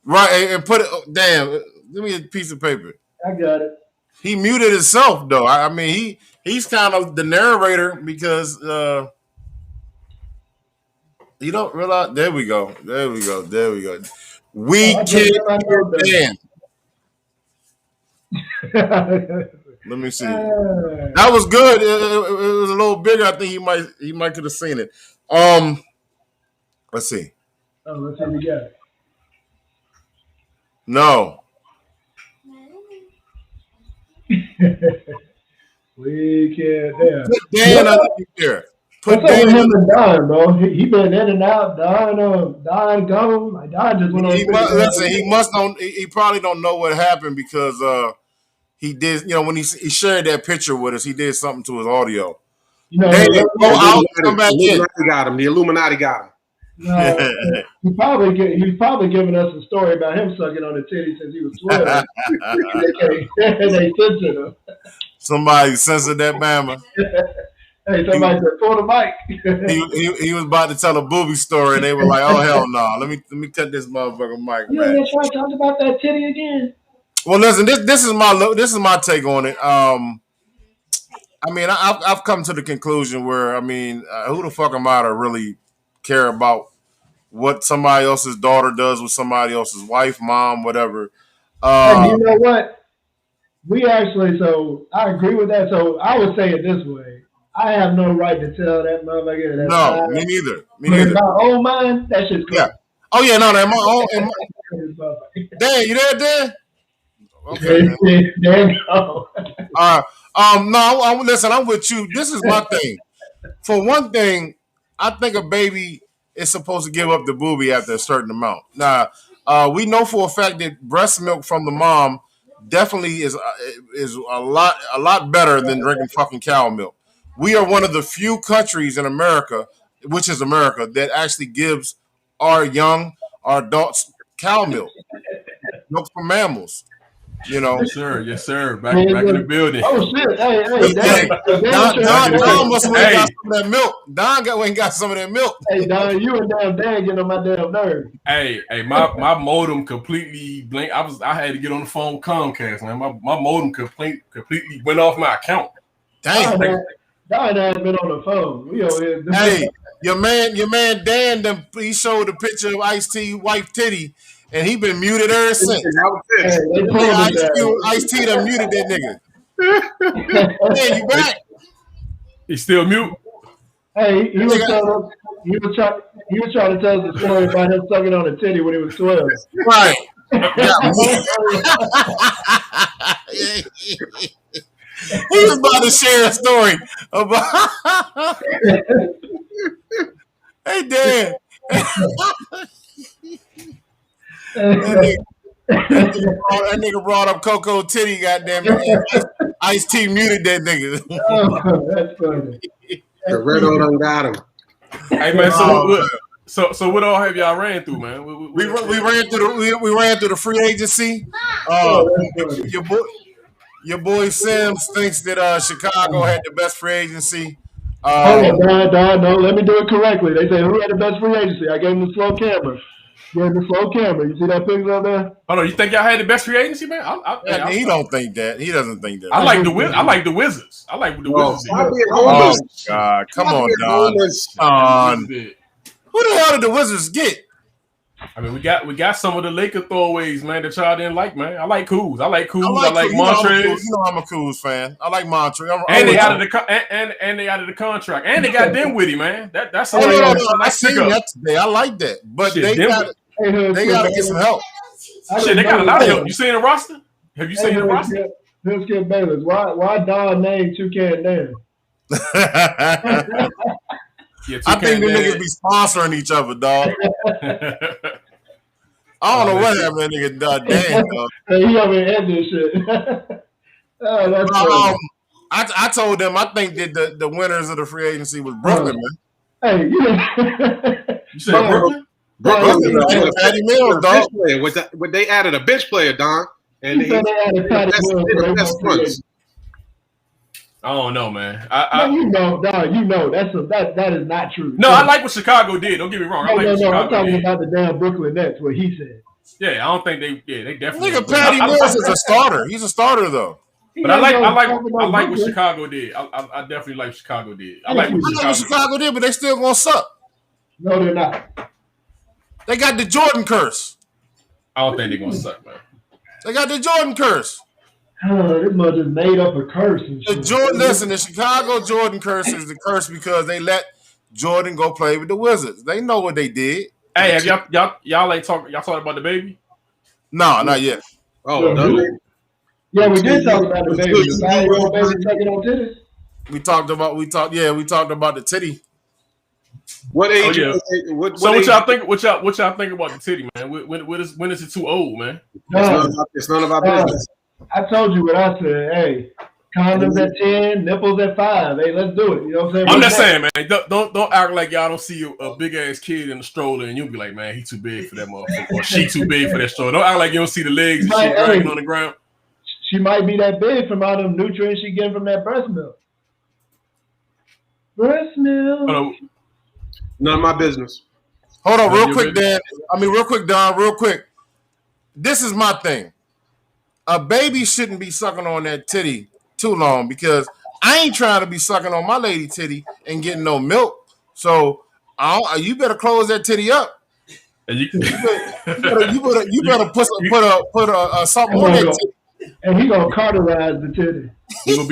Right, and put it. Damn, give me a piece of paper. I got it. He muted himself though. I mean, he's kind of the narrator because you don't realize. There we go. We can't hear Dan. Let me see. That was good. It was a little bigger. I think he might could have seen it. Let's see. Oh, let's see if we got it. No. We can't. Damn. Put Dan up here. What's up with him and Don, bro? He been in and out. Don gone. Like Don just went on. He probably don't know what happened because he did. You know, when he shared that picture with us, he did something to his audio. You know, come back in. The Illuminati got him. No, he's probably giving us a story about him sucking on the titty since he was 12. They censored him. Somebody censored that Bama. Hey, somebody said, pull the mic. he was about to tell a booby story, and they were like, "Oh hell no! Let me cut this motherfucker mic." You know, try to talk about that titty again. Well, listen, this is my take on it. I mean, I've come to the conclusion where who the fuck am I to really care about what somebody else's daughter does with somebody else's wife, mom, whatever. Hey, you know what? So I agree with that. So I would say it this way. I have no right to tell that motherfucker that. No, me neither. In my own mind, that shit's cool. Yeah. Oh yeah, no, in my own. Dan, you there, Dan? Okay. Dan, go. No, listen, I'm with you. This is my thing. For one thing, I think a baby is supposed to give up the booby after a certain amount. Now, we know for a fact that breast milk from the mom definitely is a lot better than drinking fucking cow milk. We are one of the few countries in America, which is America, that actually gives our adults cow milk from mammals. You know, yes, sir. Back in the building. Oh shit! Hey, Don must have got some of that milk. Don went and got some of that milk. Hey, Don, you and damn Dan getting on my damn nerves. Hey, my modem completely blinked. I had to get on the phone with Comcast, man. My modem completely went off my account. Damn. Don has been on the phone. We over here. Hey, your man Dan, he showed a picture of Ice-T wife titty. And he been muted ever since. Ice-T done muted that nigga. Hey, you back? He still mute? Hey, he was trying to tell us the story about him sucking on a titty when he was 12. Right. He was about to share a story about. Hey, Dan. That nigga brought up Coco Titty, goddamn it. Ice-T muted that nigga. Oh, that's funny. The red done got him. Hey man, so what all have y'all ran through, man? We ran through the free agency. Your boy Sims thinks that Chicago had the best free agency. Hold on, no, let me do it correctly. They say who had the best free agency? I gave him the slow camera. Yeah, the slow camera. You see that picture up there? Oh no, you think y'all had the best free agency, man? He don't think that. He doesn't think that. I like the Wizards. I like the Wizards. Stop being Oh homeless. God, come Stop on, being Don. homeless. Who the hell did the Wizards get? I mean, we got some of the Laker throwaways, man, that y'all didn't like, man. I like Kuz. I like Montrez. Montrez. You know I'm a Kuz fan. I like Montrez. And they out of the contract, and they got Dinwiddie, man. That's a I seen that today. I like that, but shit, they got to get some help. Shit, they got a lot of help. You seen the roster? Have you seen the roster? Let's get Bayless. Why Don named Toucan Dan? Yeah, I think the niggas be sponsoring each other, dog. I don't know what happened to that nigga Dan, dog. Hey, he over here ending shit. Oh, that's I told them I think that the winners of the free agency was Brooklyn, man. Hey, you said Brooklyn? Brooklyn, Patty Mills, dog. They added a bench player, Don, and they added Patty Mills. I don't know, man. You know, Don. You know that is not true. No, I like what Chicago did. Don't get me wrong. I'm talking about the damn Brooklyn Nets. What he said. Yeah, I don't think they definitely. Nigga, Patty Mills is a starter. He's a starter though. But I like what Chicago did. I definitely like what Chicago did. I like what Chicago did, but they still gonna suck. No, they're not. They got the Jordan curse. I don't think they're gonna suck, man. They got the Jordan curse. This mother just made up a curse. The Chicago Jordan curse is the curse because they let Jordan go play with the Wizards. They know what they did. Hey, have y'all talked about the baby? No, not yet. Oh, no. Yeah, we did talk about the baby. The 5-year-old baby sucking on titties. We talked about the titty. What age? Oh, yeah. What y'all think? What y'all think about the titty, man? When is it too old, man? It's none of our business. I told you what I said. Hey, condoms at 10, nipples at 5. Hey, let's do it. You know what I'm saying? I'm just saying, man. Don't act like y'all don't see a big ass kid in the stroller and you'll be like, man, he too big for that motherfucker, or she too big for that stroller. Don't act like you don't see the legs and shit dragging on the ground. She might be that big from all them nutrients she getting from that breast milk. Breast milk. None of my business. Hold on, real quick, Dan. Real quick, Don. Real quick. This is my thing. A baby shouldn't be sucking on that titty too long because I ain't trying to be sucking on my lady titty and getting no milk. So you better close that titty up. And you better put something on that titty. And he gonna cauterize the titty. You gonna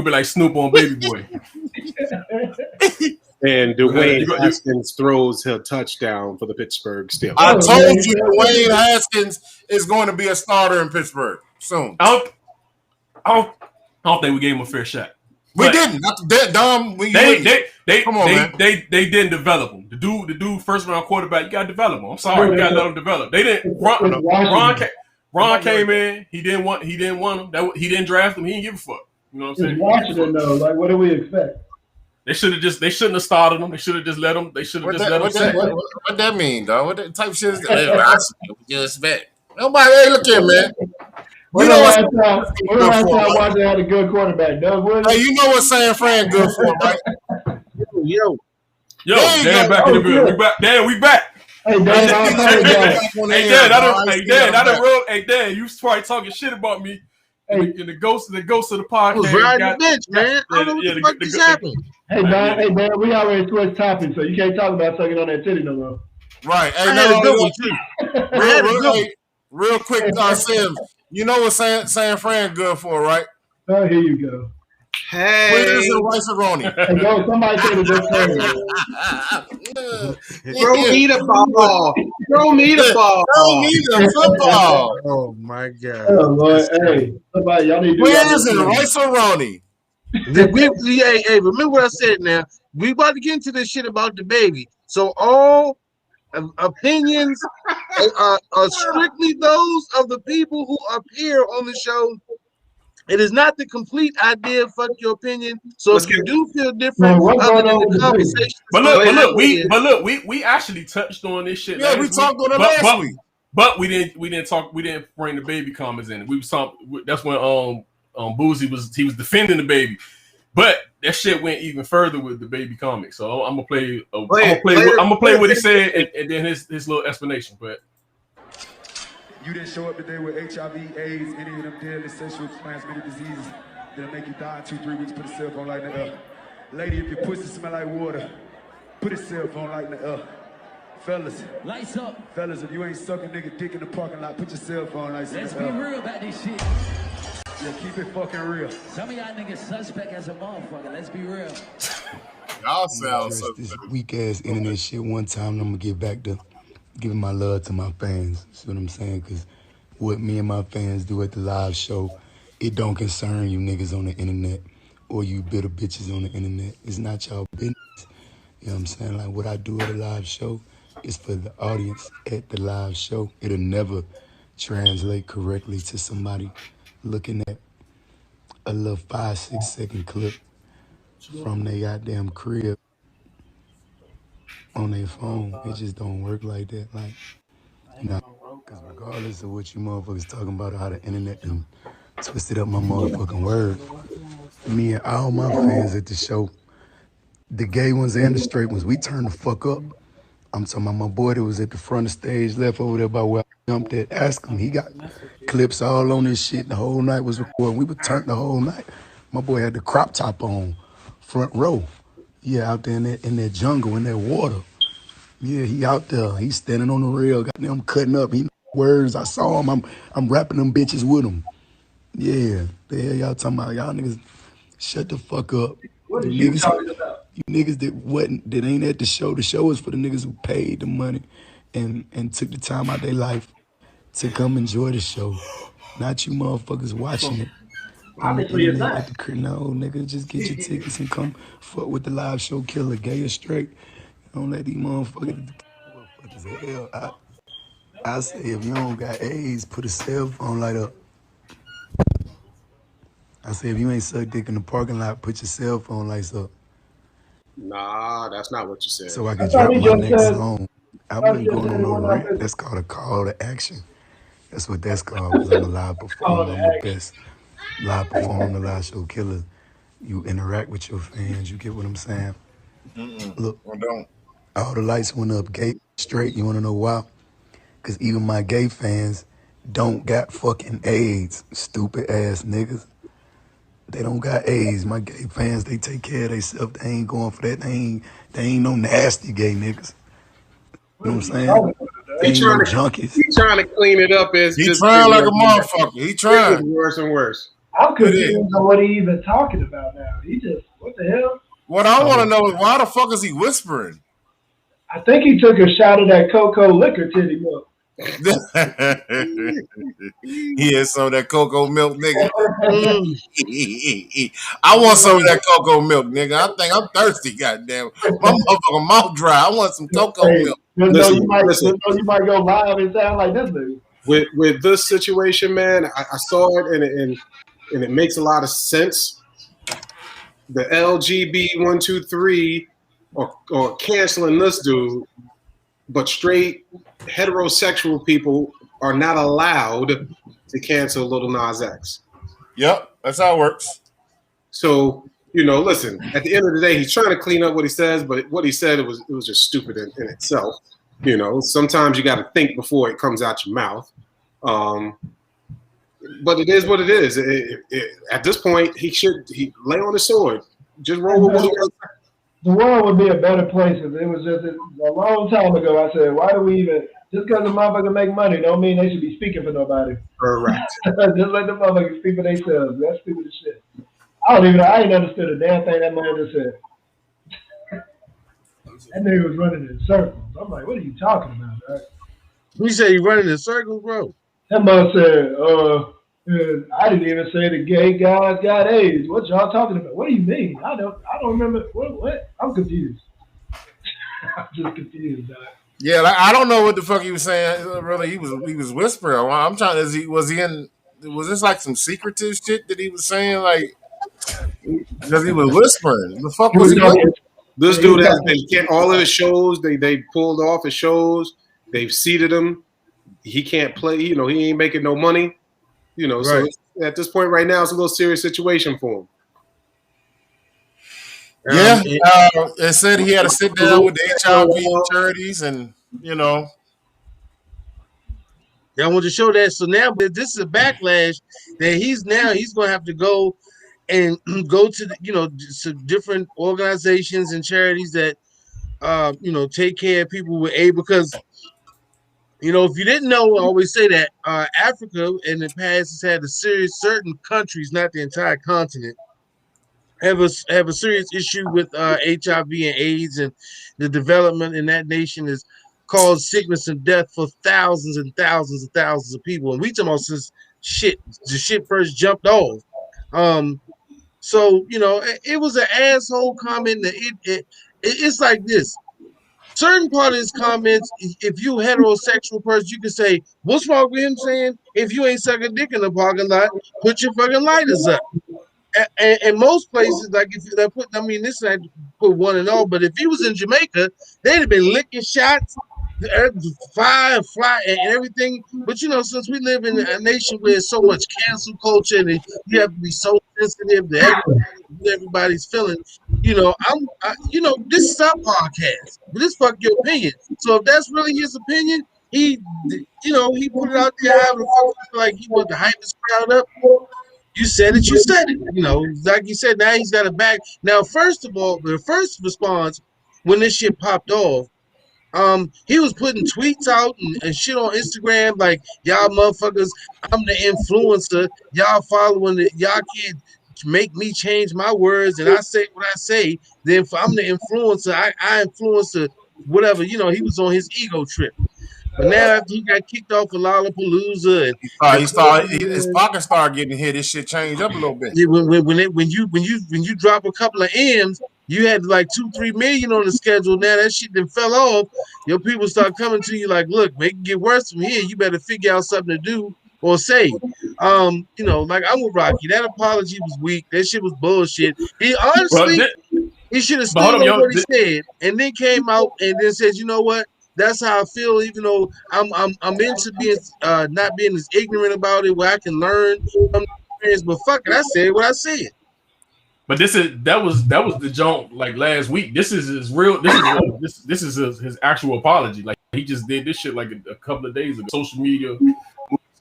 be like Snoop on Baby Boy. And Dwayne Haskins throws her touchdown for the Pittsburgh Steelers. I told you Dwayne Haskins is going to be a starter in Pittsburgh soon. I don't think we gave him a fair shot. We didn't. Not that dumb. Come on, man. They didn't develop him. The dude first round quarterback. You got to develop him. I'm sorry, you got to let him develop. They didn't. Ron came in. He didn't want him. He didn't draft him. He didn't give a fuck. You know what I'm saying? Washington though. Like, what do we expect? They shouldn't have started him. They should have just let him. They should have just let him. What that mean, dog? What type of shit is that? You expect nobody? Hey, look here, man. You know what? Washington had a good quarterback, Doug Williams. Hey, you know what San Fran good for, right? Yo, Dan back in the building. We back. Hey, Dan, you probably talking shit about me. And the ghost of the podcast. I was riding the bench, man. I don't know what the fuck just happened. Hey, Dan, we already switched topics, so you can't talk about sucking on that titty no more. Right. Hey, real quick, Sam, you know what San Fran good for, right? Oh, here you go. Hey. Quitters and rice-a-roni. Hey, yo, somebody said it just Throw me the ball. Throw me the ball. Throw me the football. Oh, my God. Oh, Lord. Hey, somebody, y'all need to do Quitters and rice-a-roni. Hey, remember what I said now. We about to get into this shit about the baby. So all opinions are strictly those of the people who appear on the show. It is not the complete idea. Fuck your opinion. So if you do feel different, other than the conversation. But look, we actually touched on this shit. Yeah, we talked on it last week. But we didn't bring the baby comments in. We was talking. That's when Boozy was defending the baby. But that shit went even further with the baby comic. So I'm gonna play. I'm Play gonna play what he said and then his little explanation. But you didn't show up today with HIV, AIDS, any of them deadly sexually transmitted diseases that'll make you die in 2-3 weeks. Put a cell phone light in the air. Lady, if your pussy smell like water, put a cell phone light in the air. Fellas, lights up. Fellas, if you ain't sucking nigga dick in the parking lot, put your cell phone lights in the air. Let's be real about this shit. Yeah, keep it fucking real. Some of y'all niggas suspect as a motherfucker. Let's be real. Y'all sound so this weak ass internet shit one time, and I'm gonna get back to giving my love to my fans. See what I'm saying? Because what me and my fans do at the live show, it don't concern you niggas on the internet or you bitter bitches on the internet. It's not y'all business. You know what I'm saying? Like what I do at a live show is for the audience at the live show. It'll never translate correctly to somebody looking at a little 5-6 second clip from their goddamn crib on their phone. It just don't work like that. Like, you know, because regardless of what you motherfuckers talking about, how the internet and twisted up my motherfucking word, me and all my fans at the show, the gay ones and the straight ones, we turn the fuck up. I'm talking about my boy that was at the front of the stage, left over there by where I jumped at. Ask him. He got clips all on this shit. The whole night was recording. We were turned the whole night. My boy had the crop top on, front row. Yeah, out there in that jungle, in that water. Yeah, he out there. He's standing on the rail. Got them cutting up. He know words. I saw him. I'm rapping them bitches with him. Yeah, the hell y'all talking about? Y'all niggas, shut the fuck up. What are you talking about? You niggas that ain't at the show. The show is for the niggas who paid the money and took the time out their life to come enjoy the show. Not you motherfuckers watching it. Obviously it's not. No, nigga, just get your tickets and come fuck with the live show killer, gay or straight. Don't let these motherfuckers hell. I say if you don't got AIDS, put a cell phone light up. I say if you ain't suck dick in the parking lot, put your cell phone lights up. Nah, that's not what you said. So I can drop my next song. I wasn't going on no rant. That's called a call to action. That's what that's called. Because I'm a live performer. I'm the best live performer, I'm the live show killer. You interact with your fans. You get what I'm saying? Look, I don't. all the lights went up, gay, straight. You want to know why? Because even my gay fans don't got fucking AIDS, stupid ass niggas. They don't got AIDS. My gay fans, they take care of themselves. They ain't going for that. They ain't no nasty gay niggas. You know what I'm saying? They ain't no junkies. He trying to clean it up as he trying like a motherfucker. He trying worse and worse. I'm confused on what he even talking about now. He just, what the hell? What I want to know is why the fuck is he whispering? I think he took a shot of that cocoa liquor titty milk. He had some of that cocoa milk, nigga. I want some of that cocoa milk, nigga. I think I'm thirsty, goddamn. My motherfucking mouth dry. I want some cocoa milk. You might go live and sound like this dude. With this situation, man, I saw it and it makes a lot of sense. The LGB 123 or canceling this dude, but straight heterosexual people are not allowed to cancel Lil Nas X. Yep, that's how it works. So, listen, at the end of the day, he's trying to clean up what he says, but what he said, it was just stupid in itself. Sometimes you got to think before it comes out your mouth. But it is what it is. At this point, he lay on the sword. Just roll with what he does. The world would be a better place if it was just a long time ago. I said, why do we even, just because the motherfucker make money don't mean they should be speaking for nobody. Correct. Just let the motherfuckers speak for themselves. That's stupid as shit. I ain't understood a damn thing that man just said. That nigga was running in circles. I'm like, what are you talking about, right? You say you running in circles, bro? That man said, I didn't even say the gay guys got AIDS. What y'all talking about? What do you mean? I don't remember. What? I'm confused. I'm just confused, dog. Yeah, I don't know what the fuck he was saying. Really, he was whispering. I'm trying to. Was this like some secretive shit that he was saying? Like, because he was whispering. The fuck was he? This dude has been all of his shows. They pulled off his shows. They've seated him. He can't play. He ain't making no money. Right. So at this point right now, it's a little serious situation for him. Yeah, it said he had to sit down with the HIV charities, and I want to show that. So now, but this is a backlash that he's going to have to go and go to to different organizations and charities that take care of people with AIDS, because if you didn't know, I always say that Africa in the past has had certain countries, not the entire continent, have a serious issue with HIV and AIDS, and the development in that nation has caused sickness and death for thousands and thousands and thousands of people. And we talking about since the shit first jumped off. So it was an asshole comment. That it's like this. Certain part of his comments, if you heterosexual person, you can say, "What's wrong with him saying if you ain't sucking dick in the parking lot, put your fucking lighters up." And most places, like if they put, I mean, this I put one and all, but if he was in Jamaica, they'd have been licking shots, fire, fly, and everything. But since we live in a nation where there's so much cancel culture, and you have to be so sensitive to everybody's feelings, this is our podcast. But this fuck your opinion. So if that's really his opinion, he put it out there how the fuck like he want to hype his crowd up. You said it, you said it. Like you said, now he's got a back. Now, first of all, the first response when this shit popped off, he was putting tweets out and shit on Instagram like, y'all motherfuckers, I'm the influencer. Y'all following it. Y'all can't make me change my words, and I say what I say. Then if I'm the influencer, I influence whatever. He was on his ego trip. But now after he got kicked off of Lollapalooza, and his pocket started getting hit. His shit changed up a little bit. When you drop a couple of M's, you had like 2-3 million on the schedule. Now that shit then fell off. Your people start coming to you like, look, make it get worse from here. You better figure out something to do or say. Like I'm with Rocky. That apology was weak. That shit was bullshit. He honestly, he should have stood on what he said, and then came out and then said, you know what? That's how I feel. Even though I'm into being not being as ignorant about it, where I can learn from the experience. But fuck it, I said what I said. But that was the jump like last week. This is his real. This is his actual apology. Like he just did this shit like a couple of days ago. Social media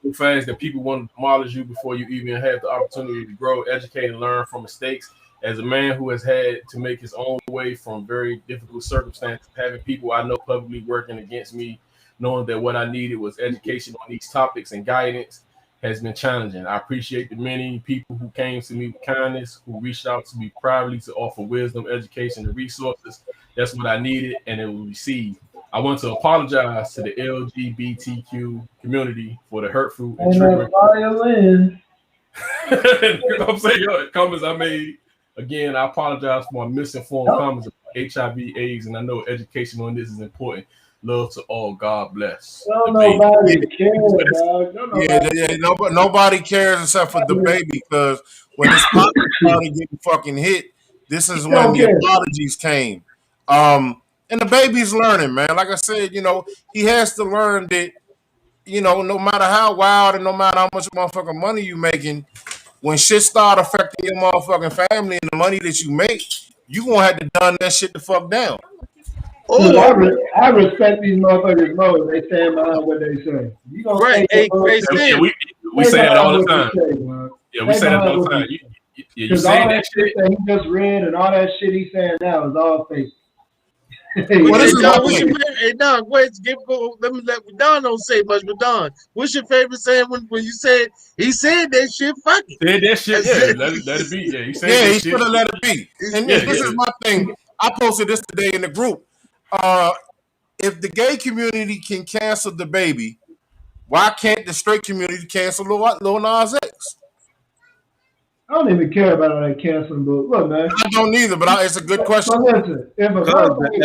so fast that people want to demolish you before you even have the opportunity to grow, educate, and learn from mistakes. As a man who has had to make his own way from very difficult circumstances, having people I know publicly working against me, knowing that what I needed was education on these topics and guidance has been challenging. I appreciate the many people who came to me with kindness, who reached out to me privately to offer wisdom, education, and resources. That's what I needed, and it was received. I want to apologize to the LGBTQ community for the hurtful and triggering I'm saying comments I made. Again, I apologize for my misinformed comments about HIV, AIDS, and I know education on this is important. Love to all. God bless. Nobody cares, dog. Nobody cares except for the baby, because when his pocket started getting fucking hit, this is when the apologies came. And the baby's learning, man. Like I said, he has to learn that, no matter how wild and no matter how much motherfucking money you making, when shit start affecting your motherfucking family and the money that you make, you gonna have to done that shit the fuck down. I respect these motherfuckers more. They stand behind what they say. You gonna right? We say that all the time. We say that all the time. You saying that shit that he just read and all that shit he's saying now is all fake. Hey Don, wait, let me let Don don't say much, but Don, what's your favorite saying when you said he said that shit? Fuck it. Said that shit, let it be. Yeah, he should have let it be. And this is my thing. I posted this today in the group. If the gay community can cancel the baby, why can't the straight community cancel Lil Nas X? I don't even care about all that canceling, but look, man. I don't either, but it's a good question. Because the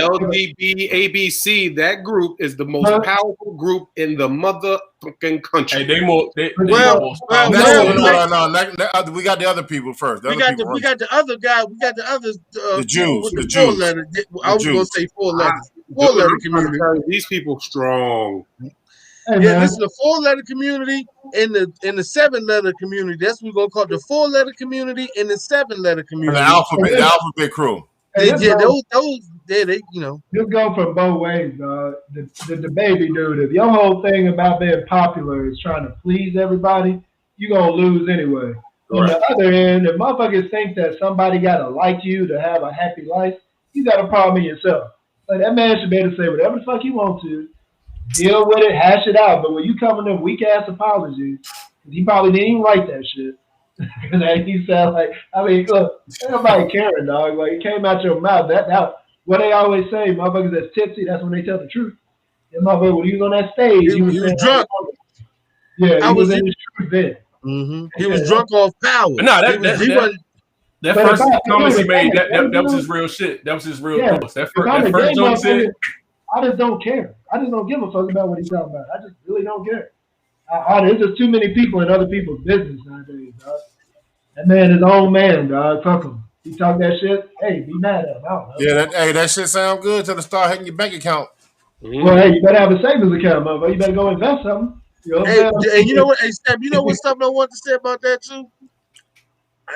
LGBTABC, that group is the most powerful group in the motherfucking country. Hey, we got the other people first. We got the other guy. We got the others. The Jews. The Jews. I was going to say 4 letters. 4-letter community. These people strong. Hey, this is the 4-letter community and the 7-letter community. That's what we're gonna call the 4-letter community and the 7-letter community. And the alphabet crew. Hey, those, they, this go from both ways, dog. The baby dude. If your whole thing about being popular is trying to please everybody, you gonna lose anyway. On the other end, if motherfuckers think that somebody gotta like you to have a happy life, you got a problem in yourself. Like that man should be able to say whatever the fuck he wants to, deal with it, hash it out. But when you come in them weak ass apologies, he probably didn't even write that shit. Because he sound like, I mean, look, everybody caring, dog. Like it came out your mouth. That what they always say, motherfuckers that's tipsy, that's when they tell the truth. And motherfucker, when he was on that stage, he was drunk. Yeah, he was in his truth then. Mm-hmm. He was drunk off power. No, that first comments he made, that was his real shit. That was his real thoughts. That first joint he said. I just don't care. I just don't give a fuck about what he's talking about. I just really don't care. There's just too many people in other people's business nowadays, dog. That man is own man, dog. Fuck him. He talk that shit. Hey, be mad at him. I don't know. Yeah, that shit sound good till it start hitting your bank account. Mm-hmm. Well, hey, you better have a savings account, motherfucker. You better go invest something. You know and you know what? Hey, Steph, you know what something I want to say about that too?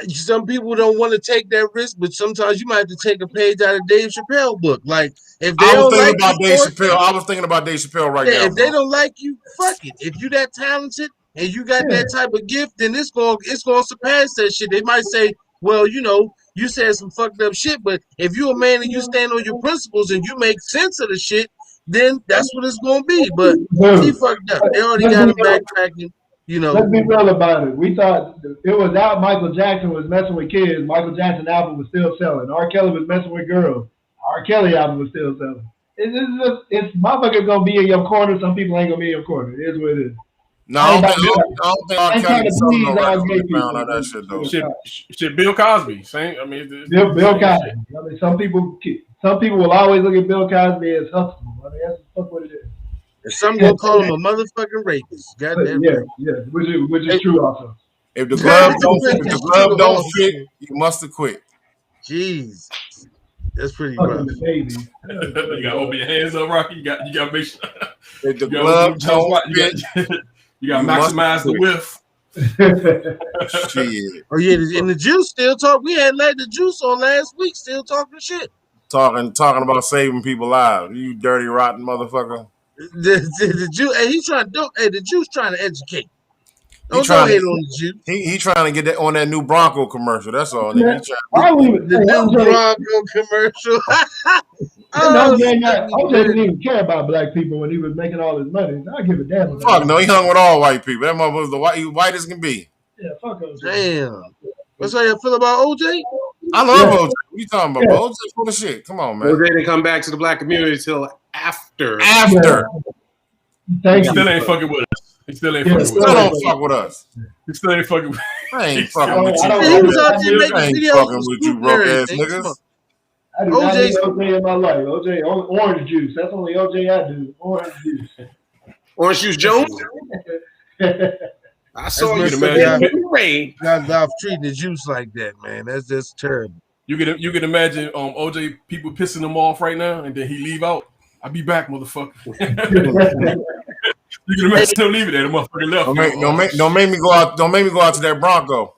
Some people don't want to take that risk, but sometimes you might have to take a page out of Dave Chappelle book. Like if they I was thinking about Dave Chappelle right now. If they don't like you, fuck it. If you that talented and you got that type of gift, then it's gonna surpass that shit. They might say, well, you said some fucked up shit, but if you're a man and you stand on your principles and you make sense of the shit, then that's what it's gonna be. But he fucked up. They already got him backtracking. Let's be real about it. We thought it was out. Michael Jackson was messing with kids. Michael Jackson album was still selling. R. Kelly was messing with girls. R. Kelly album was still selling. It's motherfuckers gonna be in your corner. Some people ain't gonna be in your corner. It is what it is. No, I don't think R. Kelly is selling no records found out that shit though. Shit, Bill Cosby. Same. I mean, Bill Cosby. I mean, some people will always look at Bill Cosby as hustling. I mean, that's what it is. And some gonna call him a motherfucking rapist. Goddamn. Yeah, which is true also. If the glove don't fit, you must have quit. Jeez, that's pretty rough. Baby. You gotta open your hands up, Rocky. You gotta make sure. If the glove don't fit, you gotta maximize the whiff. Shit. Oh yeah, and the Juice still talk. We had the Juice on last week, still talking shit. Talking about saving people lives. You dirty rotten motherfucker. The Juice, and he's trying to the Juice trying to educate. Don't hate on the Juice. He trying to get that on that new Bronco commercial. That's all. Yeah. The new Bronco commercial. OJ didn't even care about black people when he was making all his money. I give a damn about Fuck no, he hung with all white people. That motherfucker was white as can be. Yeah, fuck OJ. Damn. What's how you feel about OJ? I love OJ. What you talking about? OJ full of shit. Come on, man. OJ didn't come back to the black community till after. Thank he you. still ain't fucking with us. He still ain't fucking with us. Still don't fuck with us. He still ain't fucking with us. I ain't fucking with you. He was out there making videos fucking with you, broke ass niggas. I do not need OJ in my life. OJ, orange juice. That's only OJ I do. Orange juice. Orange Juice Jones? I saw you Stop treating the Juice like that, man. That's just terrible. You can imagine OJ people pissing him off right now, and then he leave out. I'll be back, motherfucker. You can imagine him leaving there. The motherfucker left. Don't make me go out. Don't make me go out to that Bronco.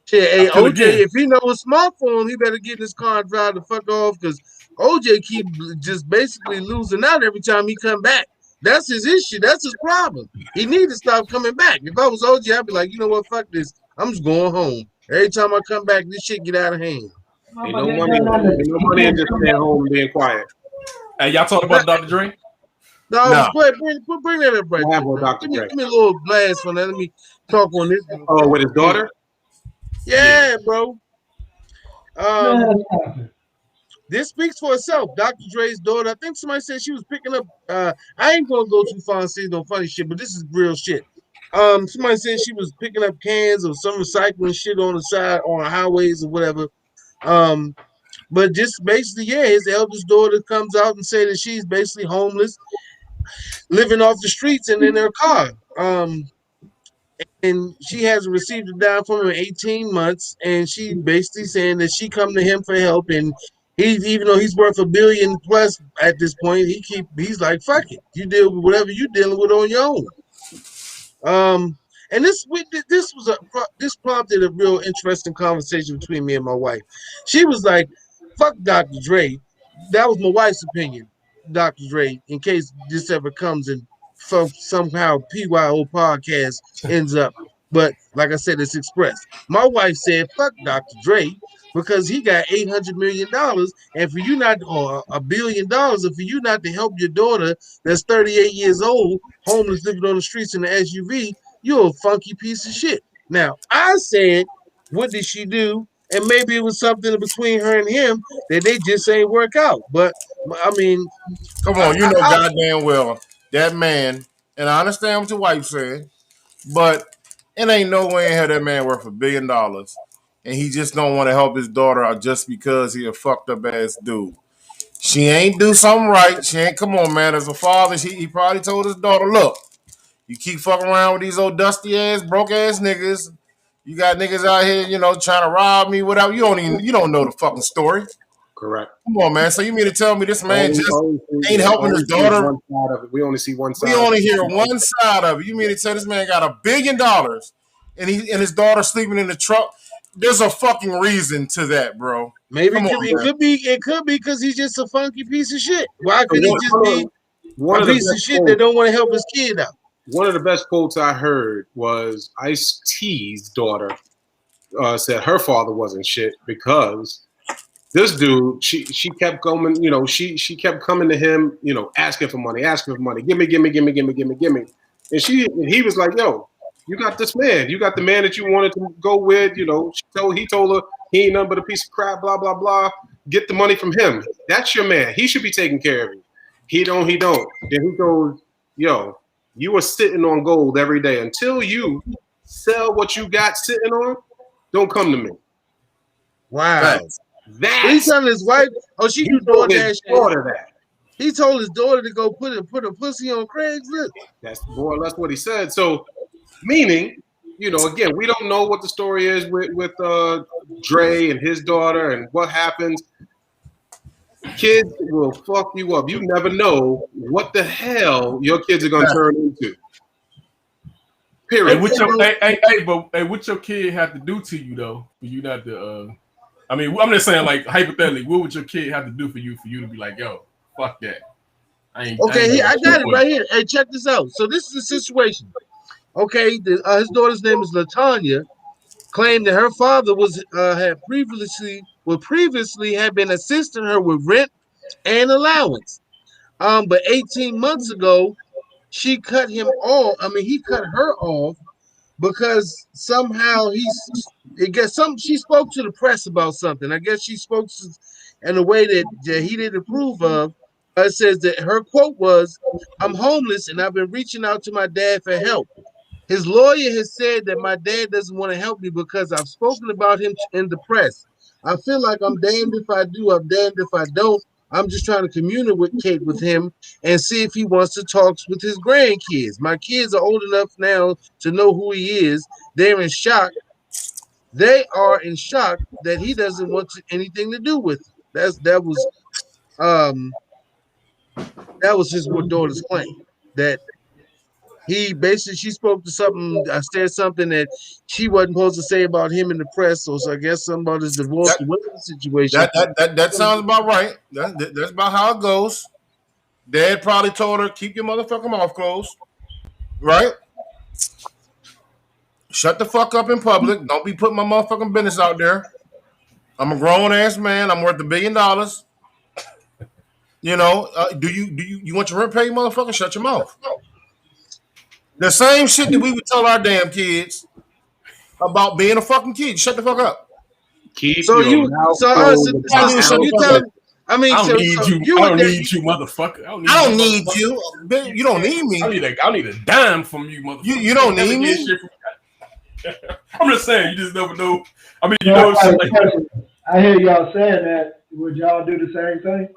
Shit, hey, OJ, if he know a smartphone, he better get in his car and drive the fuck off because OJ keep just basically losing out every time he come back. That's his issue. That's his problem. He need to stop coming back. If I was OJ, I'd be like, you know what? Fuck this. I'm just going home. Every time I come back, this shit get out of hand. Ain't no money in just staying home and being quiet. Hey, y'all talking about Dr. Dre? No. Bring that up, right? Give me a little blast on that. Let me talk on this. Oh, with his daughter? Yeah, bro. This speaks for itself. Dr. Dre's daughter. I think somebody said she was picking up. I ain't gonna go too far and say no funny shit, but this is real shit. Somebody said she was picking up cans of some recycling shit on the side on the highways or whatever. But just basically, his eldest daughter comes out and say that she's basically homeless, living off the streets and in her car. And she hasn't received a dime from him in 18 months. And she basically saying that she come to him for help. And even though he's worth $1 billion plus at this point, he's like, fuck it. You deal with whatever you're dealing with on your own. And this prompted a real interesting conversation between me and my wife. She was like, fuck Dr. Dre. That was my wife's opinion, Dr. Dre. In case this ever comes and somehow PYO podcast ends up, but like I said, it's expressed. My wife said, "Fuck Dr. Dre." Because he got $800 million, and for you not, or $1 billion, and for you not to help your daughter that's 38 years old, homeless, living on the streets in the SUV, you're a funky piece of shit. Now, I said, what did she do? And maybe it was something between her and him that they just ain't work out. But I mean, come on, you know goddamn well that man, and I understand what your wife said, but it ain't no way in hell that man worth $1 billion. And he just don't want to help his daughter out just because he a fucked up ass dude. She ain't do something right. She ain't, come on, man. As a father, he probably told his daughter, look, you keep fucking around with these old dusty ass, broke ass niggas. You got niggas out here, you know, trying to rob me, whatever. You don't know the fucking story. Correct. Come on, man. So you mean to tell me this man ain't helping his daughter? We only see one side. We only hear one side of it. You mean to tell this man got $1 billion and his daughter sleeping in the truck? There's a fucking reason to that, bro. Maybe it could be because he's just a funky piece of shit. Why could he just be a piece of shit that don't want to help his kid out? One of the best quotes I heard was Ice-T's daughter said her father wasn't shit because this dude, she kept going, you know, she kept coming to him, you know, asking for money, give me. And he was like, yo, you got this man. You got the man that you wanted to go with. You know, he told her he ain't nothing but a piece of crap, blah, blah, blah. Get the money from him. That's your man. He should be taking care of you. He don't. Then he goes, yo, you are sitting on gold every day. Until you sell what you got sitting on, don't come to me. Wow. He's telling his wife, oh, she do DoorDash. He told his daughter to go put a pussy on Craigslist. That's more or less what he said. So, meaning, you know, again, we don't know what the story is with Dre and his daughter and what happens. Kids will fuck you up. You never know what the hell your kids are gonna turn into. Period. What your kid have to do to you though for you not to? I mean, I'm just saying, like hypothetically, what would your kid have to do for you to be like, yo, fuck that? I got it right here. Hey, check this out. So this is the situation. Okay, his daughter's name is LaTanya. Claimed that her father had previously had been assisting her with rent and allowance. But 18 months ago, she cut him off. I mean, he cut her off because somehow she spoke to the press about something. I guess she spoke in a way that he didn't approve of. It says that her quote was, "I'm homeless and I've been reaching out to my dad for help. His lawyer has said that my dad doesn't want to help me because I've spoken about him in the press. I feel like I'm damned if I do, I'm damned if I don't. I'm just trying to communicate with him and see if he wants to talk with his grandkids. My kids are old enough now to know who he is. They're in shock. They are in shock that he doesn't want anything to do with it." That was his daughter's claim. That she spoke to something, said something that she wasn't supposed to say about him in the press. So I guess something about his divorce situation. That sounds about right. That's about how it goes. Dad probably told her, keep your motherfucking mouth closed. Right? Shut the fuck up in public. Don't be putting my motherfucking business out there. I'm a grown ass man. I'm worth $1 billion. You know, do you want your rent paid, motherfucker? Shut your mouth. The same shit that we would tell our damn kids about being a fucking kid. Shut the fuck up. Keep your mouth closed. I don't need you, motherfucker. I don't need you. You don't need me. I need a dime from you, motherfucker. You don't need me. I'm just saying, you just never know. I mean, I hear y'all saying that. Would y'all do the same thing?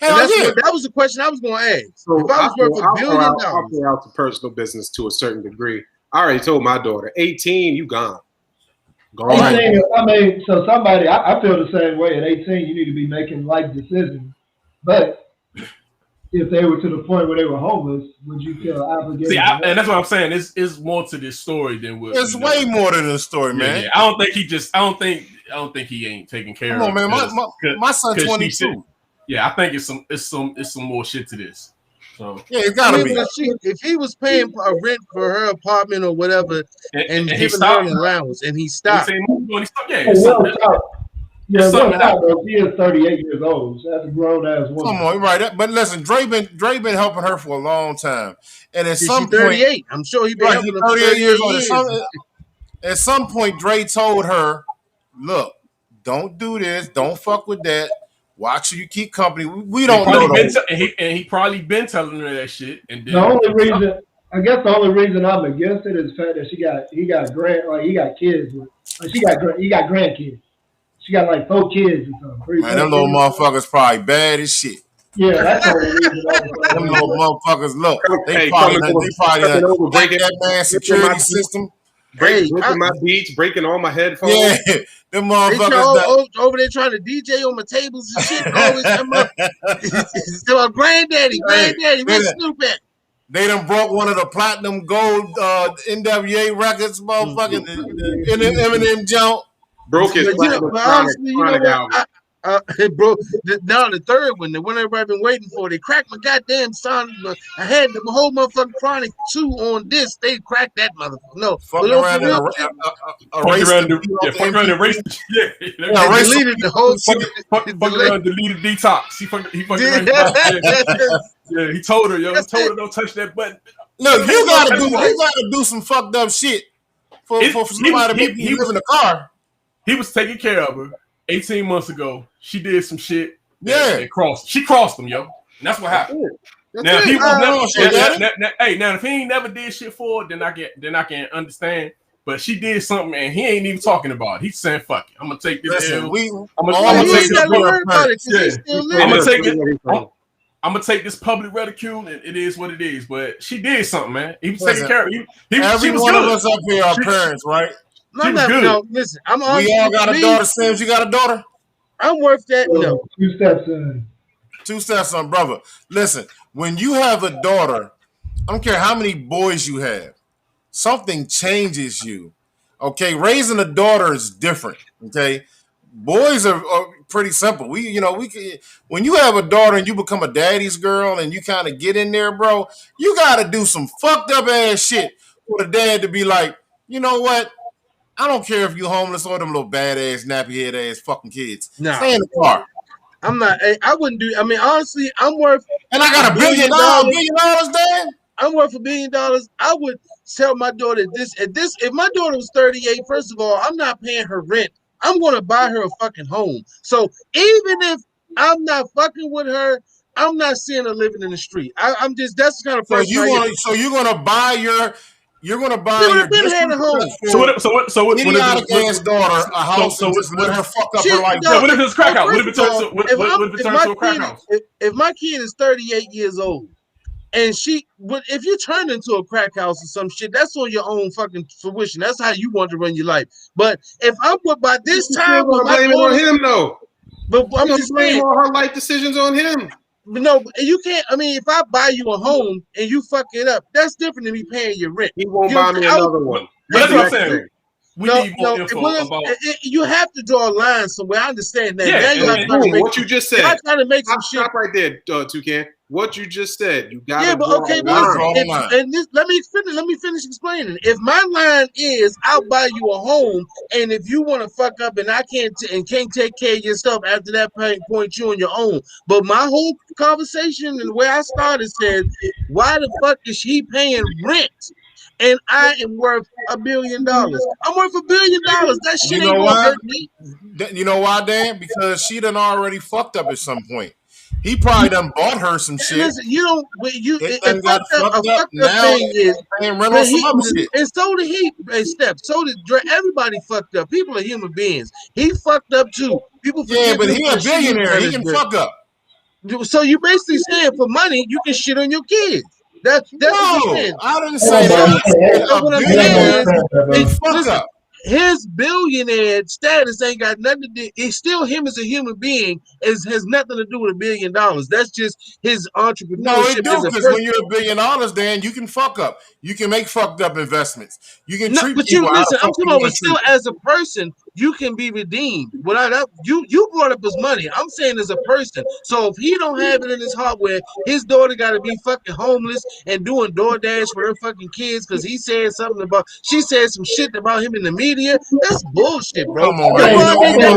That was the question I was going to ask. So if I was worth $1 billion, I'll pay out to personal business to a certain degree. I already told my daughter, 18, you gone. 18, I mean, so somebody, I feel the same way. At 18, you need to be making life decisions. But if they were to the point where they were homeless, would you feel obligated? See, and that's what I'm saying. It's more to this story than what. It's way more than a story, man. Yeah. I don't think don't think he ain't taking care Come of. on, man. My son 22. Yeah, I think it's some more shit to this. So yeah, it gotta be. If he was paying a rent for her apartment or whatever, and giving her an allowance, and he stopped. He is 38 years old. So that's a grown ass woman. Come on, right? But listen, Dre been helping her for a long time, and at some point, 38. I'm sure he been helping her 38 years old. At some point, Dre told her, "Look, don't do this. Don't fuck with that. Watch who you keep company. We don't know." And he probably been telling her that shit. And then the only reason I'm against it is the fact that he got kids with, he got grandkids. She got like 4 kids or something. Man, them little motherfuckers probably bad as shit. Yeah, that's the only reason. Them little motherfuckers, look, they probably breaking that man's security system. Breaking my beats, breaking all my headphones. Yeah, them motherfuckers over there trying to DJ on my tables and shit. Still granddaddy, where's Snoop at? They done broke one of the platinum gold NWA records, motherfucking Eminem jump. Broke his chronic album. Bro, now the third one, the one everybody been waiting for, they cracked my goddamn son. I had the whole motherfucking Chronic 2 on this. They cracked that motherfucker. No, fucking around the race. Yeah, deleted the whole. Fucking around, deleted detox. He fucking around. Yeah, he told her, don't touch that button. Look, you gotta do some fucked up shit for somebody to live in the car. He was taking care of her 18 months ago. She did some shit. She crossed him, yo. And that's what happened. Now, if he was if he ain't never did shit for her, then I can understand. But she did something, and he ain't even talking about it. He's saying, "Fuck it, I'm gonna take this L. I'm gonna take this public ridicule, and it is what it is." But she did something, man. He was taking care of her. Every one of us up here are parents, right? No, listen. We all got a daughter. Sims, you got a daughter? I'm worth that. No, 2 stepson. 2 stepson, brother. Listen, when you have a daughter, I don't care how many boys you have, something changes you. Okay, raising a daughter is different. Okay, boys are pretty simple. When you have a daughter and you become a daddy's girl and you kind of get in there, bro, you got to do some fucked up ass shit for the dad to be like, you know what? I don't care if you homeless or them little badass, nappy head ass fucking kids. Nah. Stay in the car. I'm not. I wouldn't do. I mean, honestly, I'm worth. And I got $1 billion, Dan. I'm worth $1 billion. I would tell my daughter this. If my daughter was 38, first of all, I'm not paying her rent. I'm going to buy her a fucking home. So even if I'm not fucking with her, I'm not seeing her living in the street. I'm just. That's the kind of person. So you're gonna buy your. You're gonna buy your idiotic ass daughter a house and just let her fuck up her life. What if it's a crack house? What if it turns to a crack house? If my kid is 38 years old and if you turn into a crack house or some shit, that's on your own fucking fruition. That's how you want to run your life. But if I'm by this time, blame it on him though. But I'm just blame all her life decisions on him. No, you can't. I mean, if I buy you a home and you fuck it up, that's different than me paying your rent. He won't buy me another one. That's what I'm saying. We need more info about. You have to draw a line somewhere. I understand that. Yeah, what you just said. I'm trying to make some shit. Stop right there, Toucan. What you just said. You got. Yeah, but okay, let me finish explaining. If my line is, I'll buy you a home, and if you want to fuck up and I can't take care of yourself after that point, you on your own. But my whole conversation and the way I started said, why the fuck is she paying rent? And I am worth $1 billion. I'm worth $1 billion. That shit ain't gonna hurt me. You know why, Dan? Because she done already fucked up at some point. He probably done bought her some shit. Listen, a fucked up thing is, and so did he. Steph, so did Dre. Everybody fucked up. People are human beings. He fucked up too. People forget. Yeah, but he a billionaire. He can fuck up. So you basically saying for money you can shit on your kids. That's what you're saying. I didn't say that. What I'm saying is, listen, his billionaire status ain't got nothing to do. It's still him as a human being. Has nothing to do with $1 billion. That's just his entrepreneurship. No, it do, because when you're $1 billion, Dan, you can fuck up. You can make fucked up investments. You can treat but people. Listen, I'm talking about still as a person. you can be redeemed. You brought up his money. I'm saying as a person. So if he don't have it in his heart where his daughter got to be fucking homeless and doing DoorDash for her fucking kids because she said some shit about him in the media, that's bullshit, bro. Come on, Your man. bond ain't that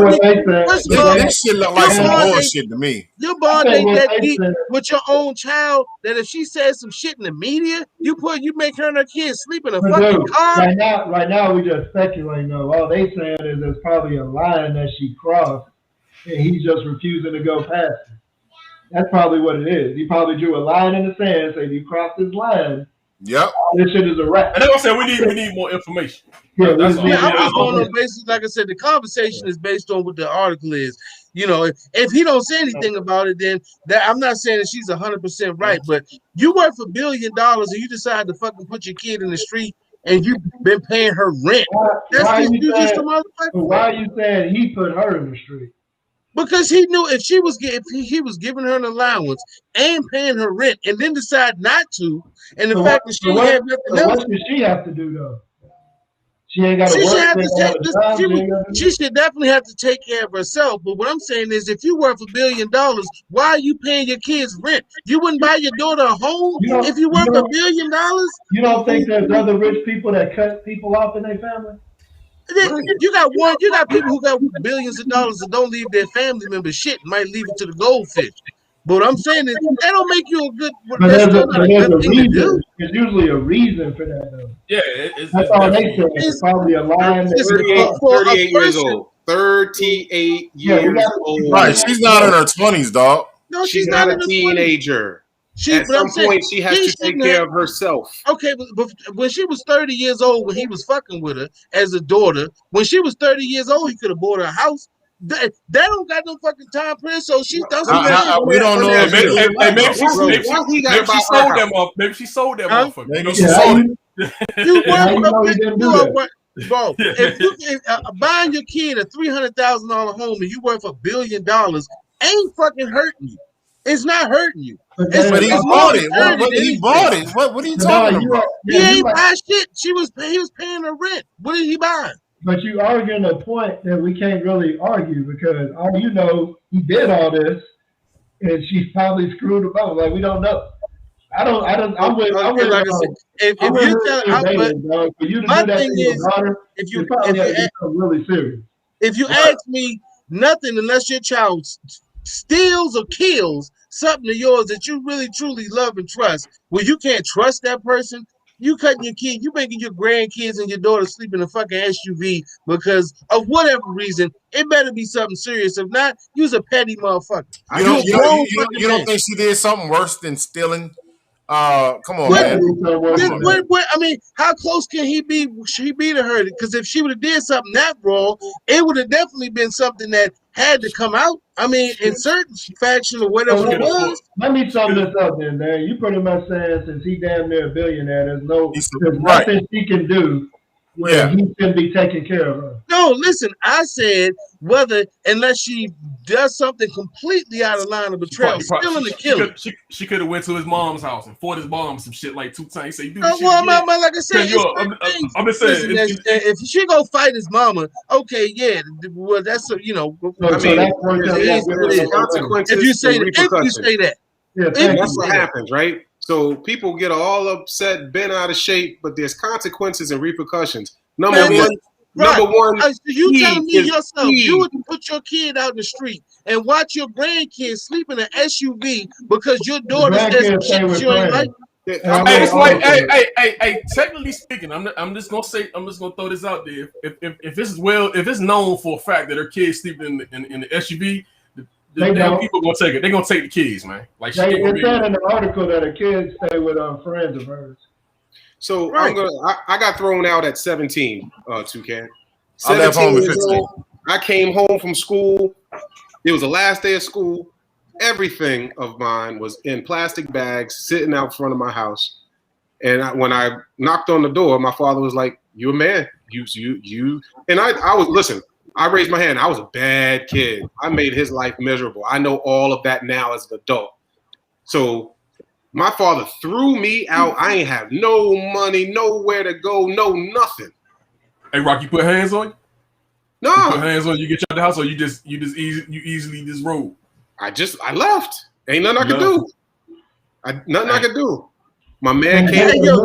deep. First of all, This shit look like some bullshit to me. your bond ain't that deep with your own child that if she says some shit in the media, you make her and her kids sleep in a fucking car. Right now, we just speculating. Though all they saying is there's probably a line that she crossed, and he's just refusing to go past it. That's probably what it is. He probably drew a line in the sand, saying you crossed this line. Yep. This shit is a wrap. And that's what I'm saying. We need more information. Yeah, that's all. I'm just going on basis, like I said, the conversation is based on what the article is. You know, if he don't say anything about it, then I'm not saying that she's 100% right, but you worth $1 billion and you decide to fucking put your kid in the street and you've been paying her rent. Why are you saying he put her in the street? Because he knew if he was giving her an allowance and paying her rent and then decide not to, and the fact that she had nothing else. What does she have to do though? She ain't got to work. She should definitely have to take care of herself. But what I'm saying is, if you worth $1 billion, why are you paying your kids rent? You wouldn't buy your daughter a home if you worth $1 billion. You don't think there's other rich people that cut people off in their family? You got people who got billions of dollars that don't leave their family members shit, might leave it to the goldfish. But what I'm saying is that don't make you a good. That's not a good thing to do. There's usually a reason for that, though. Yeah, that's all they say. It's probably a line. 38 years old. 38 years old. Right, she's not in her 20s, dog. No, she's not a teenager. At some point, she has to take care of herself. Okay, but when she was 30 years old, when he was fucking with her as a daughter, when she was 30 years old, he could have bought her a house. That don't got no fucking time print, so she doesn't. We don't know. Maybe she sold that motherfucker. Maybe she sold it. Bro, if buying your kid a $300,000 home and you worth $1 billion ain't fucking hurting you. It's not hurting you. But he bought it. He bought it. What are you talking about? He ain't buy shit. He was paying her rent. What did he buy? But you arguing a point that we can't really argue because all you know, he did all this, and she probably screwed him up. Like we don't know. I'm with. Like I said, if you tell, my thing is, if you really serious. If you ask me, nothing unless your child steals or kills something of yours that you really truly love and trust, well, you can't trust that person. You cutting your kid, you making your grandkids and your daughter sleep in a fucking SUV because of whatever reason. It better be something serious. If not, you's a petty motherfucker. You don't think she did something worse than stealing? Come on, man. I mean, how close can he be? She be to her? Because if she would have did something that wrong, it would have definitely been something that had to come out. I mean, in certain faction or whatever it was. Let me sum this up, then, man. You pretty much saying since he damn near a billionaire, there's nothing she can do where he can be taking care of her. No, listen, I said unless she does something completely out of line of betrayal, stealing the killing. She could have went to his mom's house and fought his mom some shit like 2 times. He say, dude, like I said, I'm just saying. If she go fight his mama, okay, yeah, well, that's consequences. If you say that, that's what happens, right? So people get all upset, bent out of shape, but there's consequences and repercussions. Number one. You telling me yourself you would put your kid out in the street and watch your grandkids sleep in an SUV because your daughter says shit you ain't like? It's like, hey. Technically speaking, I'm just gonna throw this out there. If it's known for a fact that her kids sleep in the SUV. People gonna take it. They're gonna take the kids, man. Like they said in the article that a kid stay with friends of hers. So I got thrown out at 17, Toucan. I left home at 15. I came home from school. It was the last day of school. Everything of mine was in plastic bags sitting out front of my house. And when I knocked on the door, my father was like, "You a man? You." And I was listen. I raised my hand. I was a bad kid. I made his life miserable. I know all of that now as an adult. So my father threw me out. I ain't have no money, nowhere to go, no nothing. Hey, Rock, you put hands on you? No. You put hands on you, get you out the house, or you easily just roll. I left. Ain't nothing I could do. Nothing I could do. My man came. Hey, yo,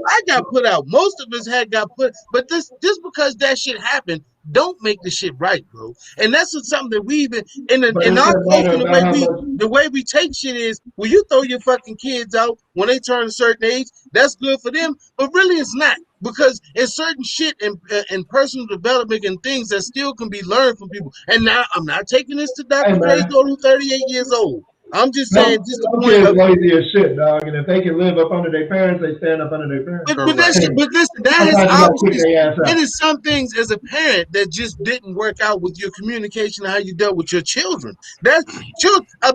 I got put out. Most of us had got put, but just because that shit happened, don't make the shit right, bro. And that's something that we even in our culture, the way we take shit is, well, you throw your fucking kids out when they turn a certain age. That's good for them, but really it's not, because it's certain shit and personal development and things that still can be learned from people. And now I'm not taking this to Dr. Dre's daughter, who's 38 years old. I'm just saying, just the point of lazy as shit, dog. And if they can live up under their parents, they stand up under their parents. But listen, that is obviously, it is some things as a parent that just didn't work out with your communication and how you dealt with your children. A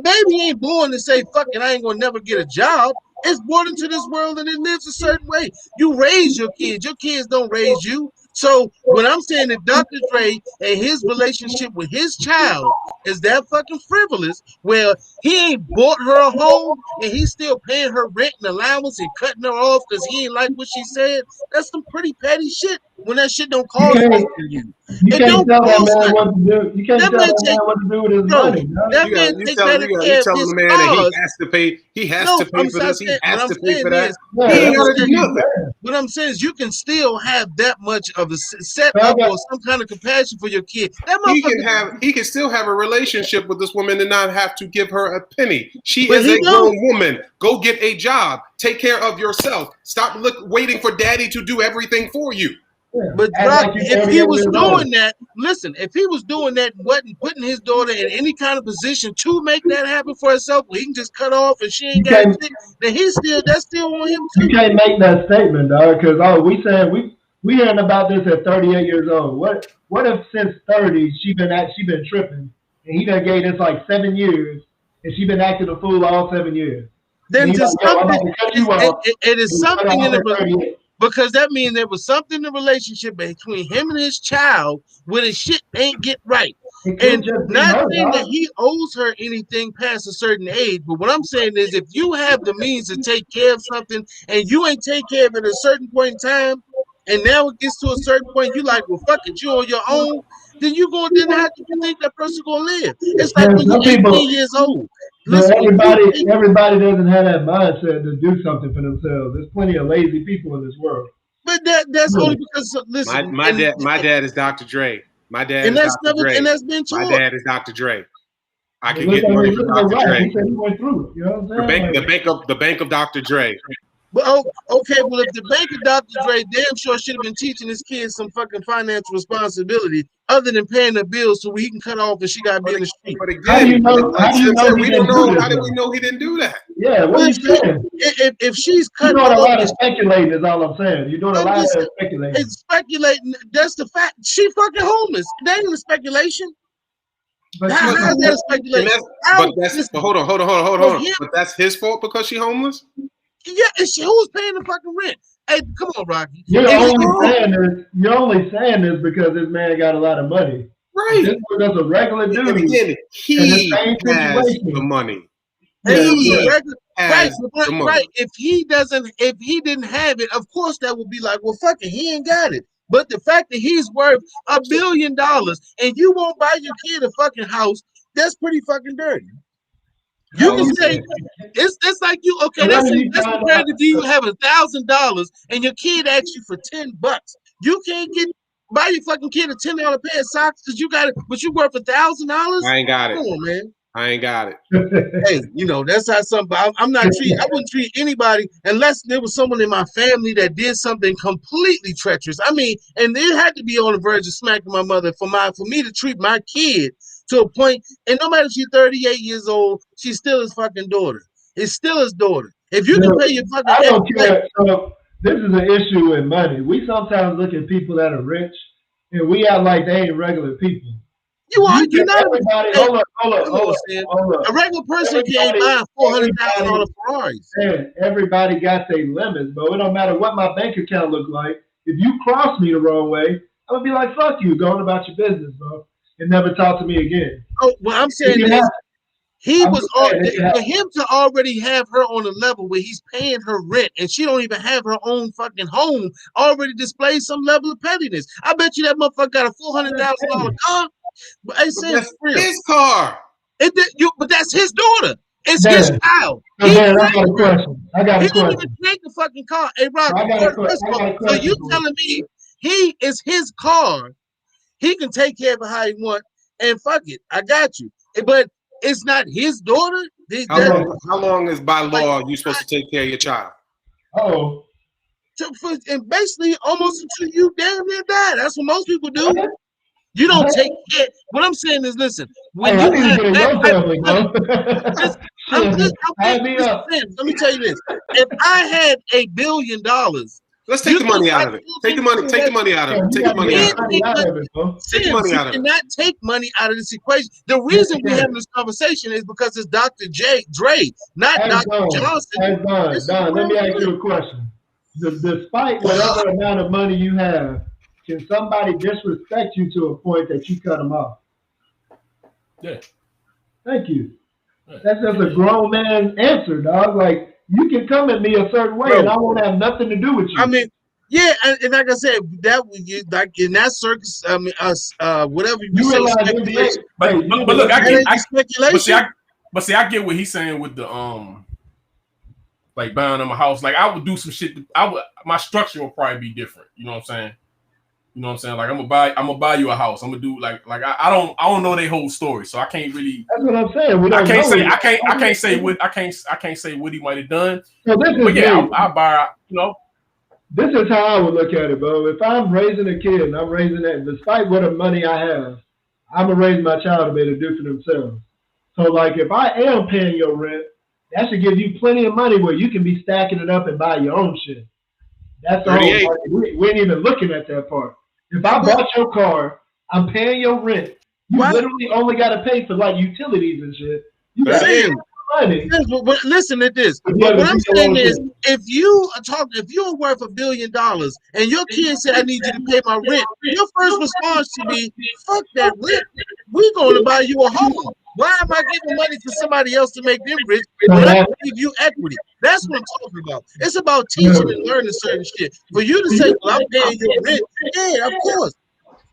baby ain't born to say, "Fuck it, I ain't gonna never get a job." It's born into this world and it lives a certain way. You raise your kids don't raise you. So when I'm saying that Dr. Dre and his relationship with his child is that fucking frivolous, where he ain't bought her a home and he's still paying her rent and allowance and cutting her off because he ain't like what she said, that's some pretty petty shit when that shit don't cost nothing to you. You can't tell that man what to do. You can't tell that man what to do with his money. That man takes better care of his man that he has to pay. He has to pay for this. He has to pay for that. He ain't got to do nothing. What I'm saying is, you can still have that much of a set up or some kind of compassion for your kid. He can still have a relationship with this woman and not have to give her a penny. She is a grown woman. Go get a job. Take care of yourself. Stop waiting for daddy to do everything for you. Yeah. But Rocky, if he was doing that, listen, if he was doing that, wasn't putting his daughter in any kind of position to make that happen for herself, where he can just cut off and she ain't got shit, then that's still on him too. You can't make that statement, dog, because we hearing about this at 38 years old. What if since 30 she been tripping and he done gave this like 7 years and she been acting a fool all 7 years? Then just something. It is something in the. Because that means there was something in the relationship between him and his child where the shit ain't get right. And not saying that he owes her anything past a certain age, but what I'm saying is, if you have the means to take care of something and you ain't take care of it at a certain point in time, and now it gets to a certain point, you like, well, fuck it, you on your own, then you go, then how do you think that person gonna live? It's like when you're 18 years old. Listen, everybody doesn't have that mindset to do something for themselves. There's plenty of lazy people in this world. But that's only because, listen, my dad is Dr. Dre. My dad is Dr. Dre. And that's been true. My dad is Dr. Dre. I can get money from Dr. Dre. He said he went through it. You know what I'm saying? The bank of Dr. Dre. But okay, well, if the bank of Dr. Dre damn sure should have been teaching his kids some fucking financial responsibility other than paying the bills so he can cut off and she got to be in the street. But again, we don't know. How did we know he didn't do that? Yeah, what are you saying? If she's cutting off, you're doing a lot of speculating is all I'm saying. You're doing a lot of speculating. It's speculating. That's the fact. She fucking homeless. That ain't a speculation. But how's that a speculation? But hold on. But that's his fault because she's homeless? Yeah, who's paying the fucking rent? Hey, come on, Rocky. You're only saying this because this man got a lot of money. Right. This was just a regular dude. And again, he has the money. Right. If he didn't have it, of course that would be like, well, fuck it, he ain't got it. But the fact that he's worth $1 billion and you won't buy your kid a fucking house, that's pretty fucking dirty. You can say it's like you that's compared to you have $1,000 and your kid asks you for $10. You can't buy your fucking kid a $10 pair of socks because you got it, but you worth $1,000. I ain't got it. Come on, man. I ain't got it. Hey, that's how something. I wouldn't treat anybody unless there was someone in my family that did something completely treacherous. I mean, and it had to be on the verge of smacking my mother for me to treat my kid to a point. And no matter if she's 38 years old, she's still his fucking daughter. It's still his daughter. If you can pay your fucking, I don't care. So this is an issue with money. We sometimes look at people that are rich and we act like they ain't regular people. You're not everybody. Hold up. A regular person can't buy $400,000 Ferraris. Everybody got their limits, but it don't matter what my bank account look like. If you cross me the wrong way, I'm gonna be like, "Fuck you," going about your business, bro, and never talk to me again. Oh, well, I'm saying He was for him to already have her on a level where he's paying her rent and she don't even have her own fucking home already displays some level of pettiness. I bet you that motherfucker got a $400,000 car. But I say that's his car. But that's his daughter. It's his child. I got a question. He didn't even take the fucking car. Hey, Rob, so you telling me he is his car? He can take care of it how he want, and fuck it, I got you. But it's not his daughter. How long is by law you supposed to take care of your child? Oh, and basically almost until you damn near die. That's what most people do. You don't take care. What I'm saying is, listen, when you have let me tell you this. If I had $1 billion, let's take the money out of it. Take the money out of it. Take the money out of it. Take the money out of it. You cannot take money out of this equation. The reason we're having this conversation is because it's Dr. Dre, not Dr. Johnson. Don, let me ask you a question. Despite whatever amount of money you have, can somebody disrespect you to a point that you cut them off? Yeah. Thank you. That's just a grown man answer, dog. Like, you can come at me a certain way, and I won't have nothing to do with you. I mean, yeah, and like I said, that like in that circus, I mean, whatever you say, speculation. But look, I get speculation. But see, I get what he's saying with the like buying them a house. Like, I would do some shit. My structure will probably be different. You know what I'm saying? You know what I'm saying? Like, I'm gonna buy you a house. I'm gonna do like I don't know their whole story, so I can't really. That's what I'm saying. I can't say what he might have done. So but yeah, I'll buy. You know, this is how I would look at it, bro. If I'm raising a kid and I'm raising that, despite what money I have, I'm gonna raise my child to be able to do for themselves. So, like, if I am paying your rent, that should give you plenty of money where you can be stacking it up and buy your own shit. That's the whole part. We ain't even looking at that part. If I bought your car, I'm paying your rent. You literally only got to pay for like utilities and shit. You got to pay money. But listen to this. What I'm saying is, if you're worth $1 billion and your kid said, "I need you to pay my rent," your first response should be, "Fuck that rent. We're going to buy you a home. Why am I giving money to somebody else to make them rich when I give you equity?" That's what I'm talking about. It's about teaching and learning certain shit. For you to say, "Well, I'm paying your rent," yeah, of course.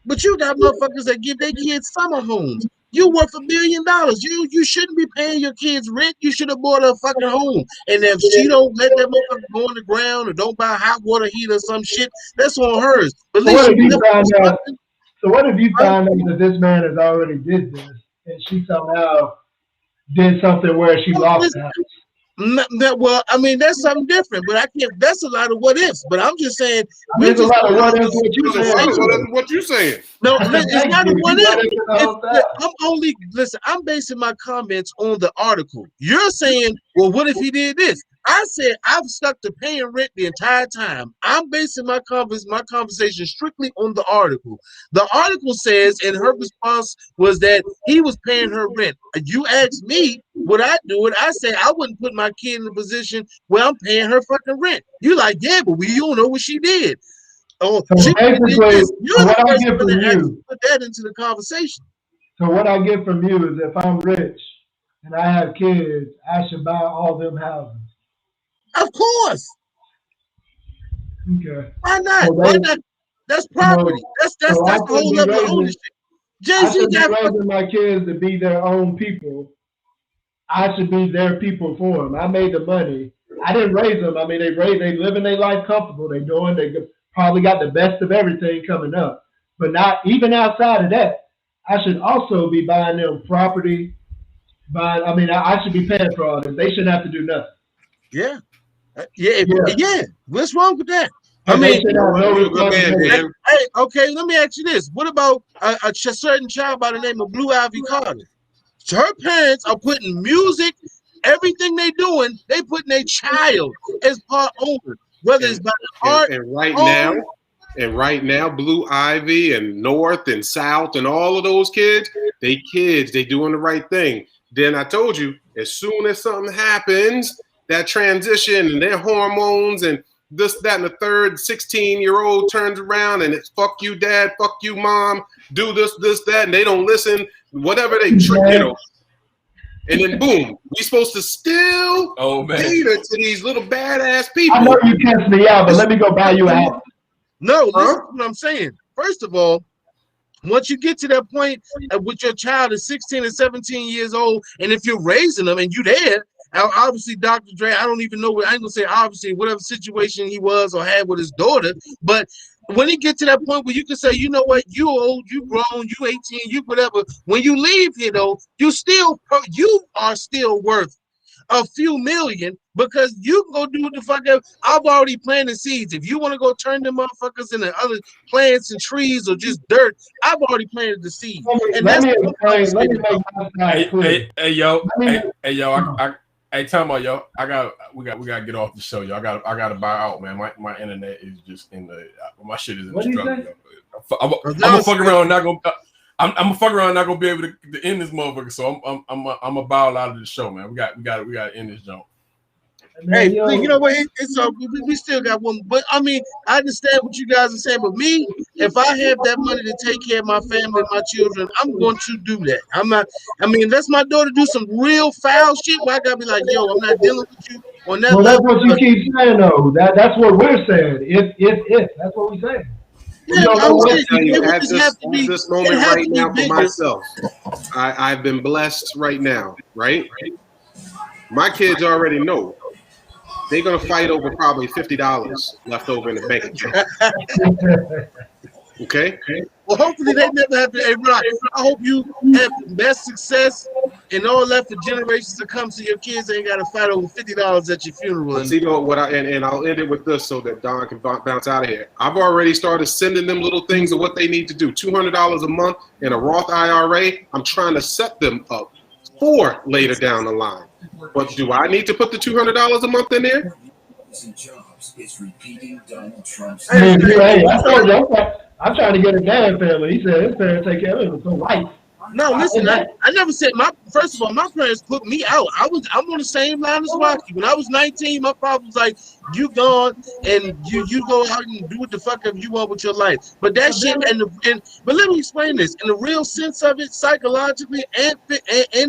But you got motherfuckers that give their kids summer homes. You worth $1 billion. You shouldn't be paying your kids rent. You should have bought a fucking home. And if she don't let that motherfucker go on the ground or don't buy a hot water heater or some shit, that's on hers. But so what if you find out that this man has already did this and she somehow did something where she lost the house? Well, I mean, that's something different, but I can't. That's a lot of what ifs. But I'm just saying, there's a lot of what ifs. What you saying? No, it's not a what if. I'm basing my comments on the article. You're saying, well, what if he did this? I said I've stuck to paying rent the entire time. I'm basing my conversation strictly on the article. The article says, and her response was that he was paying her rent. You asked me, would I do it? I said I wouldn't put my kid in a position where I'm paying her fucking rent. You like, yeah, but you don't know what she did. Oh, so she basically, what I get from you, put that into the conversation. So what I get from you is, if I'm rich and I have kids, I should buy all them houses. Of course. Okay. Why not? So why not? That's property. That's the whole level of ownership. I should be raising my kids to be their own people. I should be their people for them. I made the money. I didn't raise them. I mean, they living their life comfortable. They probably got the best of everything coming up. But not even outside of that, I should also be buying them property. I should be paying for all this. They shouldn't have to do nothing. Yeah. Yeah. What's wrong with that? I mean, hey, okay, let me ask you this. What about a certain child by the name of Blue Ivy Carter? Her parents are putting music, everything they doing, they putting their child as part owner, whether it's by art. And right now, Blue Ivy and North and South and all of those kids, they doing the right thing. Then I told you, as soon as something happens, that transition and their hormones and this, that, and the third, 16-year-old turns around and it's fuck you, dad, fuck you, mom, do this, that, and they don't listen, whatever they trick, And then boom, we supposed to still cater to these little badass people. I know you cussed me out, but let me go buy you a house. No, listen to what I'm saying. First of all, once you get to that point with your child is 16 and 17 years old, and if you're raising them and you there, obviously Dr. Dre, I don't even know what I ain't gonna say obviously whatever situation he was or had with his daughter, but when you get to that point where you can say, you know what, you old, you grown, you 18, you whatever, when you leave here though, you are still worth a few million because you can go do what the fuck ever. I've already planted seeds. If you want to go turn them motherfuckers into other plants and trees or just dirt, I've already planted the seed. And let me make my side clear. Hey, yo, tell me, yo, we gotta get off the show, yo. I gotta buy out, man. My internet is just my shit is in the struggle. I'm gonna fuck around, not gonna. I'm gonna fuck around, not gonna be able to end this motherfucker. So I'm gonna bow out of the show, man. We gotta end this jump. Hey, you know what? It's we still got one, but I mean, I understand what you guys are saying. But me, if I have that money to take care of my family and my children, I'm going to do that. I'm not. I mean, unless my daughter do some real foul shit, where I gotta be like, yo, I'm not dealing with you on that. Well, that's what you keep saying, though. That's what we're saying. If that's what we're saying. Yeah, at this moment right now for myself, I've been blessed right now, right? My kids already know they're gonna fight over probably $50 left over in the bank account. Okay. Well, hopefully they never have to. Hey, Rock, I hope you have the best success and all that for generations to come, so your kids ain't got to fight over $50 at your funeral. See, what and I'll end it with this so that Don can bounce out of here. I've already started sending them little things of what they need to do. $200 a month in a Roth IRA. I'm trying to set them up for later down the line. But do I need to put the $200 a month in there? Is repeating Donald Trump's. Hey, I'm trying to get a dad family. He said his parents take care of him for life. No, listen, I never said first of all, my parents put me out. I'm on the same line as Rocky. When I was 19, my father was like, you gone and you go out and do what the fuck you want with your life. But that shit but let me explain this. In the real sense of it, psychologically and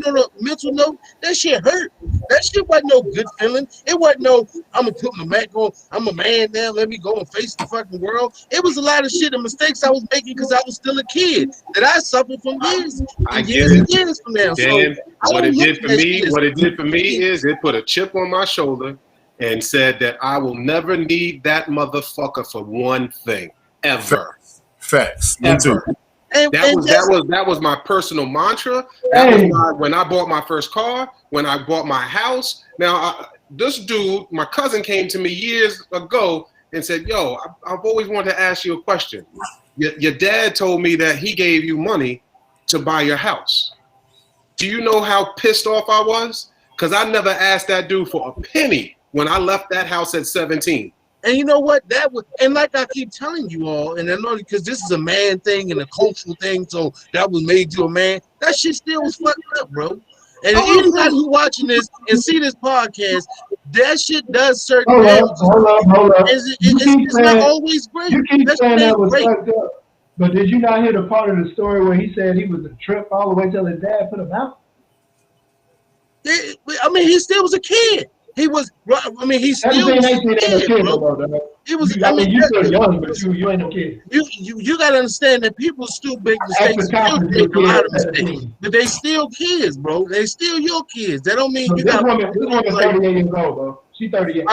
on a mental note, that shit hurt. That shit wasn't no good feeling. It wasn't no, I'm gonna put my Mac on, I'm a man now, let me go and face the fucking world. It was a lot of shit and mistakes I was making because I was still a kid that I suffered from years. I get it. Years from now. Dan, what it did for me is it put a chip on my shoulder and said that I will never need that motherfucker for one thing ever. Facts. Ever. That was my personal mantra. That was when I bought my first car, when I bought my house. Now this dude, my cousin, came to me years ago and said, "Yo, I've always wanted to ask you a question. Your dad told me that he gave you money to buy your house. Do you know how pissed off I was? Because I never asked that dude for a penny when I left that house at 17. And you know what? And like I keep telling you all, and I know because this is a man thing and a cultural thing, so that was made you a man. That shit still was fucked up, bro. And anybody who watching this and see this podcast, that shit does certain damage. Hold up. It's not always great. You keep saying that was fucked up. But did you not hear the part of the story where he said he was a trip all the way till his dad put him out? I mean, he still was a kid. He was. I mean, he still was a kid, bro. He was. I mean, you're still young, but you ain't a kid. You got to understand that people still make mistakes. Still make a lot of mistakes, but they still kids, bro. They still your kids. That don't mean so you this got. This woman's 38 years old, bro. She's 38.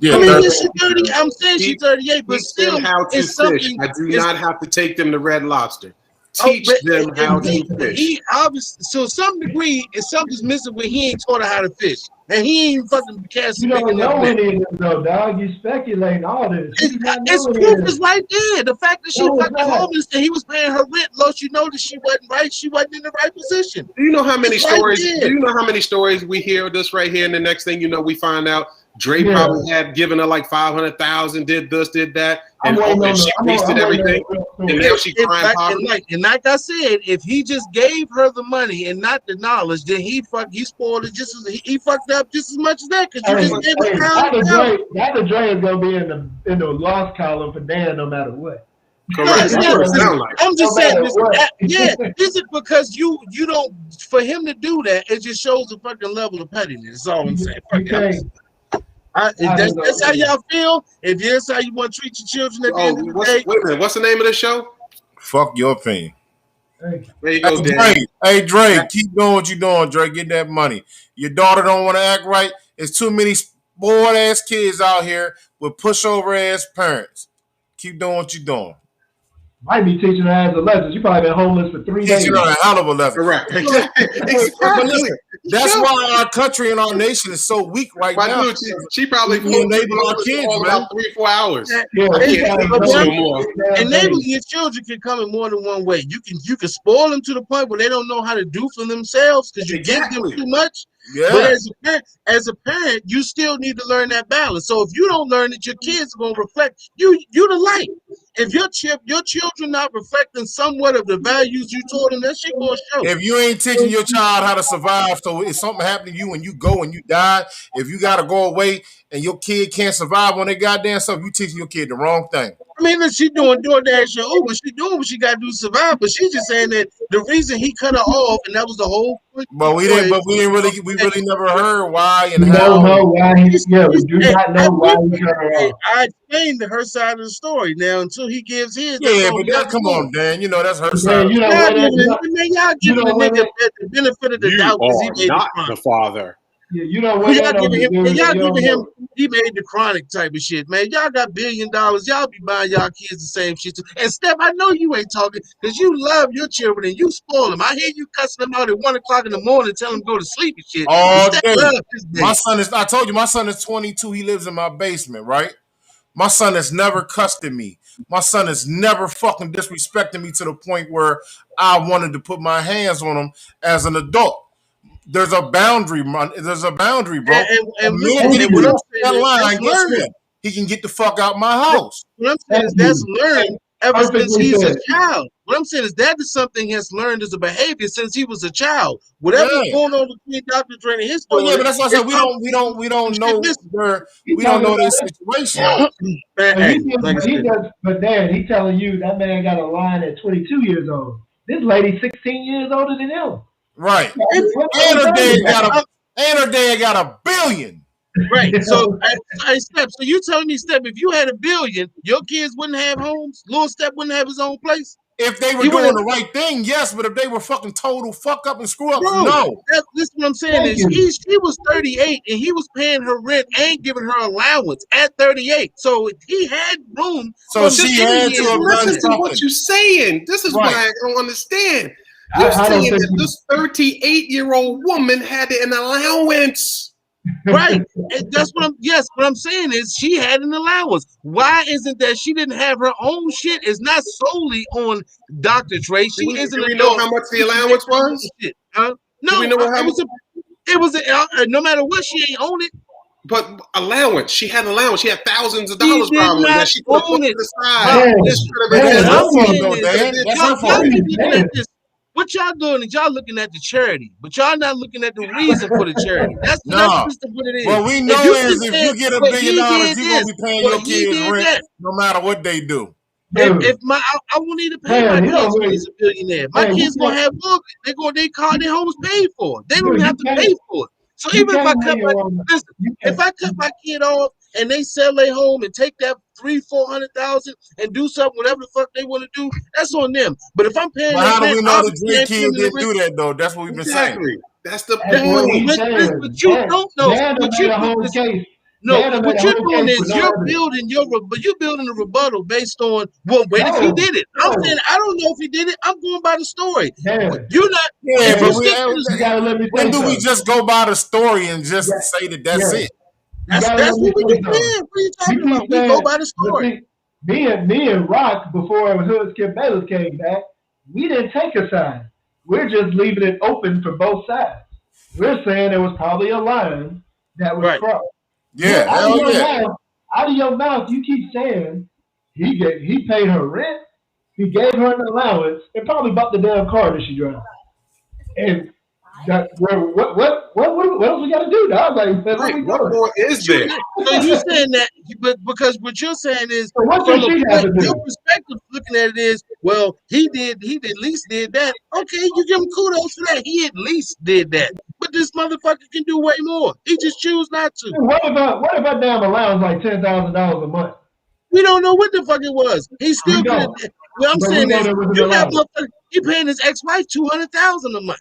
Yeah, I mean, she's 30. I'm saying she's 38, but still, how to it's fish. something. I do not have to take them to Red Lobster. Teach them how to fish. He obviously, so some degree, something's missing when he ain't taught her how to fish, and he ain't even fucking casting. You don't know any of this, though, dog. You speculating all this. It's proof is right there. The fact that she fucking homeless and he was paying her rent, lost you know that she wasn't right. She wasn't in the right position. Do you know how many stories? Do you know how many stories we hear of this right here? And the next thing you know, we find out Dre probably had given her like $500,000, did this, did that, and she wasted everything. And now she crying poverty. And like I said, if he just gave her the money and not the knowledge, then he spoiled it just as he fucked up just as much as that. Because you just gave her Dr. Dre is gonna be in the loss column for Dan no matter what. Correct. That's what it sounds like. I'm just No saying, matter is it because you don't, for him to do that, it just shows the fucking level of pettiness. That's all I'm saying. If that's how y'all feel, if that's how you want to treat your children at the end of the day. Wait a minute, what's the name of the show? Fuck your opinion. There you go, Dan. Hey, Drake, keep doing what you're doing, Drake. Get that money. Your daughter don't want to act right. There's too many spoiled ass kids out here with pushover ass parents. Keep doing what you're doing. Might be teaching her as a lesson. She probably been homeless for 3 days. Teaching her a hell of a lesson. Correct. But listen, that's why our country and our nation is so weak right now. Dude, she probably enable our kids, man. about 3-4 hours. Enabling your children can come in more than one way. You can spoil them to the point where they don't know how to do for themselves because you give them too much. Yeah. But as a parent, you still need to learn that balance. So if you don't learn it, your kids are gonna reflect you the light. If your children not reflecting somewhat of the values you taught them, that shit gonna show. If you ain't teaching your child how to survive, so if something happened to you when you go and you die, if you gotta go away and your kid can't survive on their goddamn stuff, you teaching your kid the wrong thing. I mean, she doing DoorDash and Uber. She doing what she got to do to survive. But she's just saying that the reason he cut her off, and that was the whole point. But we really never heard why and we how. Don't know why we do not know why he cut her off. I explained her side of the story now until he gives his. Yeah, but come on, Dan. You know that's her side. Y'all giving the nigga the benefit of the doubt because he made not the father. Yeah, you know what? Y'all giving him, he made the chronic type of shit, man. Y'all got $1 billion. Y'all be buying y'all kids the same shit too. And Steph, I know you ain't talking because you love your children and you spoil them. I hear you cussing them out at 1 o'clock in the morning, telling them to go to sleep and shit. All day. I told you, my son is 22. He lives in my basement, right? My son has never cussed at me. My son has never fucking disrespected me to the point where I wanted to put my hands on him as an adult. There's a boundary, bro. And that line, guess what? He can get the fuck out my house. What I'm saying is that's learned ever since he's a child. What I'm saying is that is something he has learned as a behavior since he was a child. Whatever's going on between Dr. Dre and his story. Yeah, but that's what I said. We don't know their situation. But Dan, he's telling you that man got a line at 22 years old. This lady's 16 years older than him. Right. And her dad got $1 billion. Right. So, Steph, so you telling me, Steph, if you had $1 billion, your kids wouldn't have homes? Little Steph wouldn't have his own place? If they were doing the right thing, yes. But if they were fucking total fuck up and screw up, no. This is what I'm saying. She was 38 and he was paying her rent and giving her allowance at 38. So he had room. So she had to have done something. What you saying? This is why I don't understand. You're saying that this 38-year-old woman had an allowance. Right. That's what I'm saying is she had an allowance. Why isn't that she didn't have her own shit? It's not solely on Dr. Dre. Do we know how much the allowance was? No, it was no matter what, she ain't own it. But allowance, she had an allowance. She had thousands of dollars probably that she could put to the side. What y'all doing is y'all looking at the charity, but y'all not looking at the reason for the charity. That's what it is. What we know is if you get $1 billion, you're gonna be paying your kids rent no matter what they do. I won't need to pay my kids when he's a billionaire. My kids gonna have mortgage. Their homes paid for. They don't have to pay for it. So even if I cut my kid off and they sell their home and take that $300,000-$400,000 and do something, whatever the fuck they want to do, that's on them. But if I'm paying, how do we know the Dre kids didn't do that though? That's what we've been saying. That's the point. But you don't know. What you're doing is you're building a rebuttal based on if he did it. I'm saying I don't know if he did it. I'm going by the story. You're not. Yeah, but when do we just go by the story and just say that that's it? That's what we do. What are you talking about? We go by the story. Me and Rock, before Hood Skip Bayless came back, we didn't take a side. We're just leaving it open for both sides. We're saying there was probably a line that was crossed. Yeah, out of your mouth, you keep saying he paid her rent, he gave her an allowance, and probably bought the damn car that she drives. And What else we got to do, dog? Like, What more is there? So you saying that, but because what you're saying is, So what from does she have to do? your perspective, looking at it is, well, he at least did that. Okay, you give him kudos for that. He at least did that. But this motherfucker can do way more. He just choose not to. What if our damn allowance like $10,000 a month? We don't know what the fuck it was. He still could have. What I'm saying is, you got motherfucker. He paying his ex-wife $200,000 a month,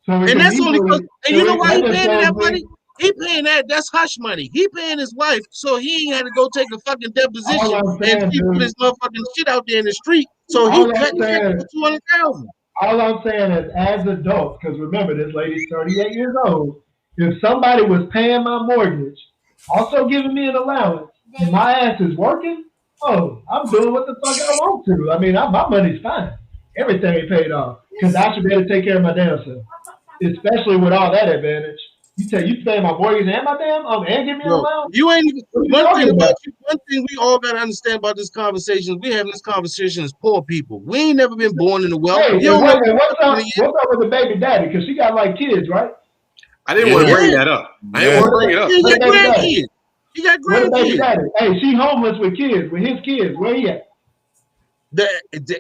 so and that's only because. And you know why he paying that money? He paying that. That's hush money. He paying his wife, so he ain't had to go take a fucking deposition and she put his motherfucking shit out there in the street. So he cut for $200,000. All I'm saying is, as adults, because remember, this lady's 38 years old. If somebody was paying my mortgage, also giving me an allowance, and my ass is working, I'm doing what the fuck I want to. I mean, my money's fine. Everything ain't paid off because I should be able to take care of my damn self, especially with all that advantage. You pay my mortgage and my damn and give me an allowance. You ain't even one thing we all gotta understand about this conversation. We having this conversation as poor people. We ain't never been born in the wealth. Hey, what's up with the baby daddy? Because she got like kids, right? I didn't want to bring that up. I didn't want to bring it up. He got grandkids. He got grandkids. Hey, she homeless with kids, with his kids. Where he at?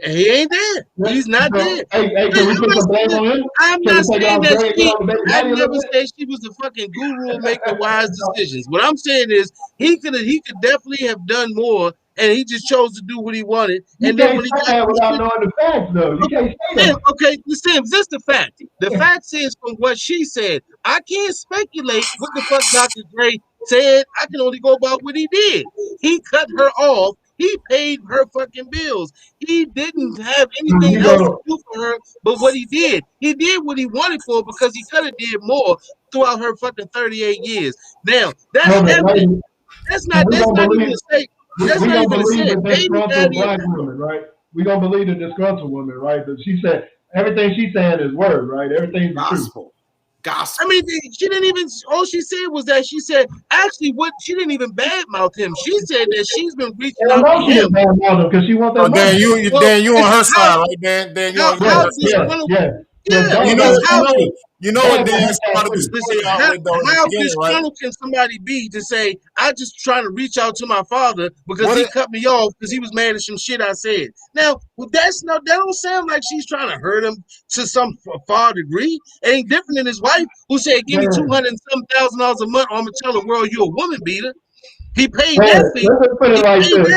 He ain't there. He's not there. Hey, can we put some blame on him? I'm not saying that I never said she was the fucking guru making wise decisions. What I'm saying is he could definitely have done more, and he just chose to do what he wanted. And then when he got that without knowing the facts, though. You can't say that. Okay, Sims, this the fact. The fact is from what she said. I can't speculate what the fuck Dr. Dre said. I can only go about what he did. He cut her off. He paid her fucking bills. He didn't have anything else to do for her but what he did. He did what he wanted for her because he could have did more throughout her fucking 38 years. Now, that's evident. That's not even a say. That's not even a say. Disgruntled black woman, right? We're going to believe the disgruntled woman, right? But she said everything she's saying is word, right? Everything's gospel. I mean, she didn't even. All she said was that she said actually what she didn't even badmouth him. She said that she's been reaching out to him because she wants that money. You on her side, right? Dan, you on her side. You know what Dan started to listen. How disgruntled can somebody be to say I just trying to reach out to my father because he cut me off because he was mad at some shit I said. Now that don't sound like she's trying to hurt him to some far degree. It ain't different than his wife who said give me $200,000 a month. Or I'm gonna tell the world you're a woman beater. He paid that fee. Let's put it like this.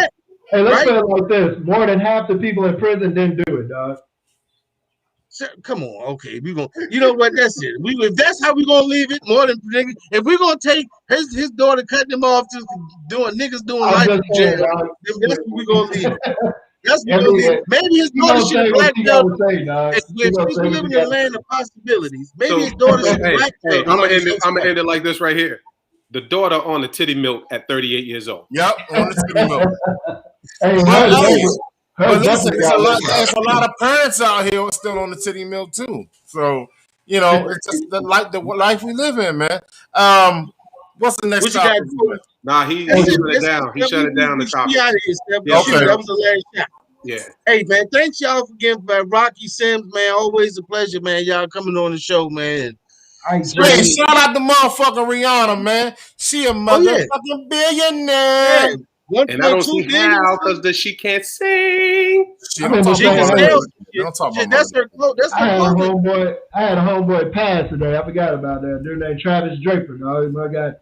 Hey, let's put it like this. More than half the people in prison didn't do it, dog. Come on, okay. We gonna, you know what? That's it. If that's how we gonna leave it, more than if we're gonna take his daughter cutting him off to niggas doing life in jail, that's what we gonna leave it. That's what we're gonna leave it. Maybe his daughter should have blacked out. If she's living in a land of possibilities, maybe his daughter should have blacked out. I'm gonna end it like this right here. The daughter on the titty milk at 38 years old. Yep, on the titty milk. But listen, there's a lot of parents out here still on the titty milk too. So it's just the life we live in, man. What's the next topic? Nah, he shut it down. He shut it down. The topic. Okay. That was the last shot. Yeah. Hey man, thanks y'all again for Rocky Sims, man. Always a pleasure, man. Y'all coming on the show, man. Hey, shout out to motherfucking Rihanna, man. She a motherfucking billionaire. Yeah. And I don't see how because she can't sing. That's her quote. That's her quote. I had a homeboy pass today. I forgot about that. Dude named Travis Draper. Dog. My guy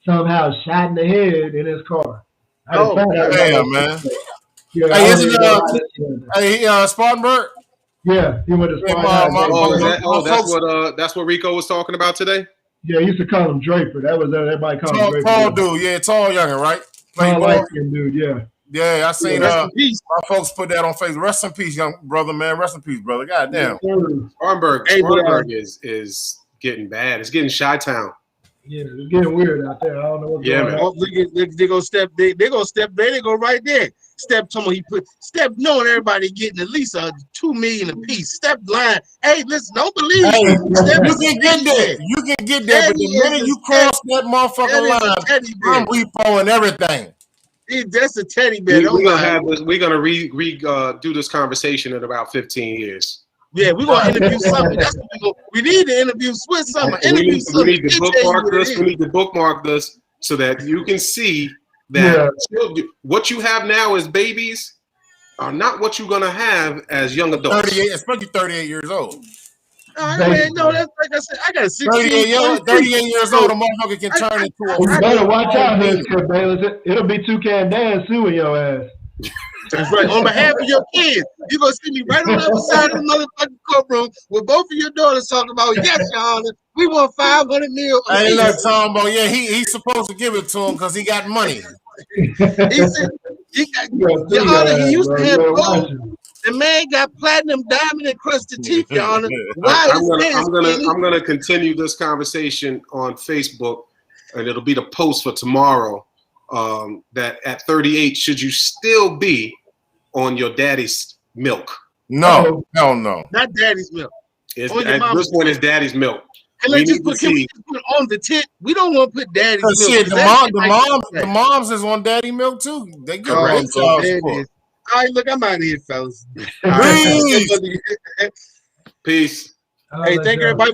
somehow shot in the head in his car. Damn, man. Hey, Spartanburg. Yeah, he went to Spartanburg. That's what Rico was talking about today. Yeah, he used to call him Draper. That was everybody called him Draper. Tall dude, yeah, tall youngin, right? Dude, yeah. Yeah, I seen my folks put that on Facebook. Rest in peace, young brother, man. Rest in peace, brother. God damn. Spartanburg is getting bad. It's getting Chi-Town. Yeah, it's getting weird out there. I don't know what's going on. They gonna step. They go right there. Step someone knowing everybody getting at least $2 million a piece. Step line. Hey, listen, don't believe you can get there. You can get there, but the minute you cross that motherfucking line, I'm repoing everything. That's a teddy bear. We're gonna do this conversation in about 15 years. Yeah, we're gonna interview something. That's what we need to interview Swiss something. We Interview need something. to bookmark this. We need to bookmark this so that you can see that what you have now as babies are not what you're gonna have as young adults. 38, especially 38 years old. Man, no, that's like I said. I got 38 years old. A motherfucker can turn into a. You better watch out, Husker Bayless. It'll be Toucan Dan suing your ass. That's right. On behalf of your kids, you're gonna see me right on the other side of the motherfucking courtroom with both of your daughters talking about, yes, Your Honor, we want $500 million. Hey, look, Tom, he's supposed to give it to him because he got money. He said, Your Honor, he used to have gold. The man got platinum, diamond, and crusted teeth, Your Honor. Why I'm gonna continue this conversation on Facebook, and it'll be the post for tomorrow. That at 38, should you still be on your daddy's milk? No, hell no. Not daddy's milk. This one is daddy's milk. And let's just put on the tit. We don't want to put daddy's milk. Shit, the moms is on daddy milk too. They get right. All right, look, I'm out of here, fellas. Peace. Hey, thank everybody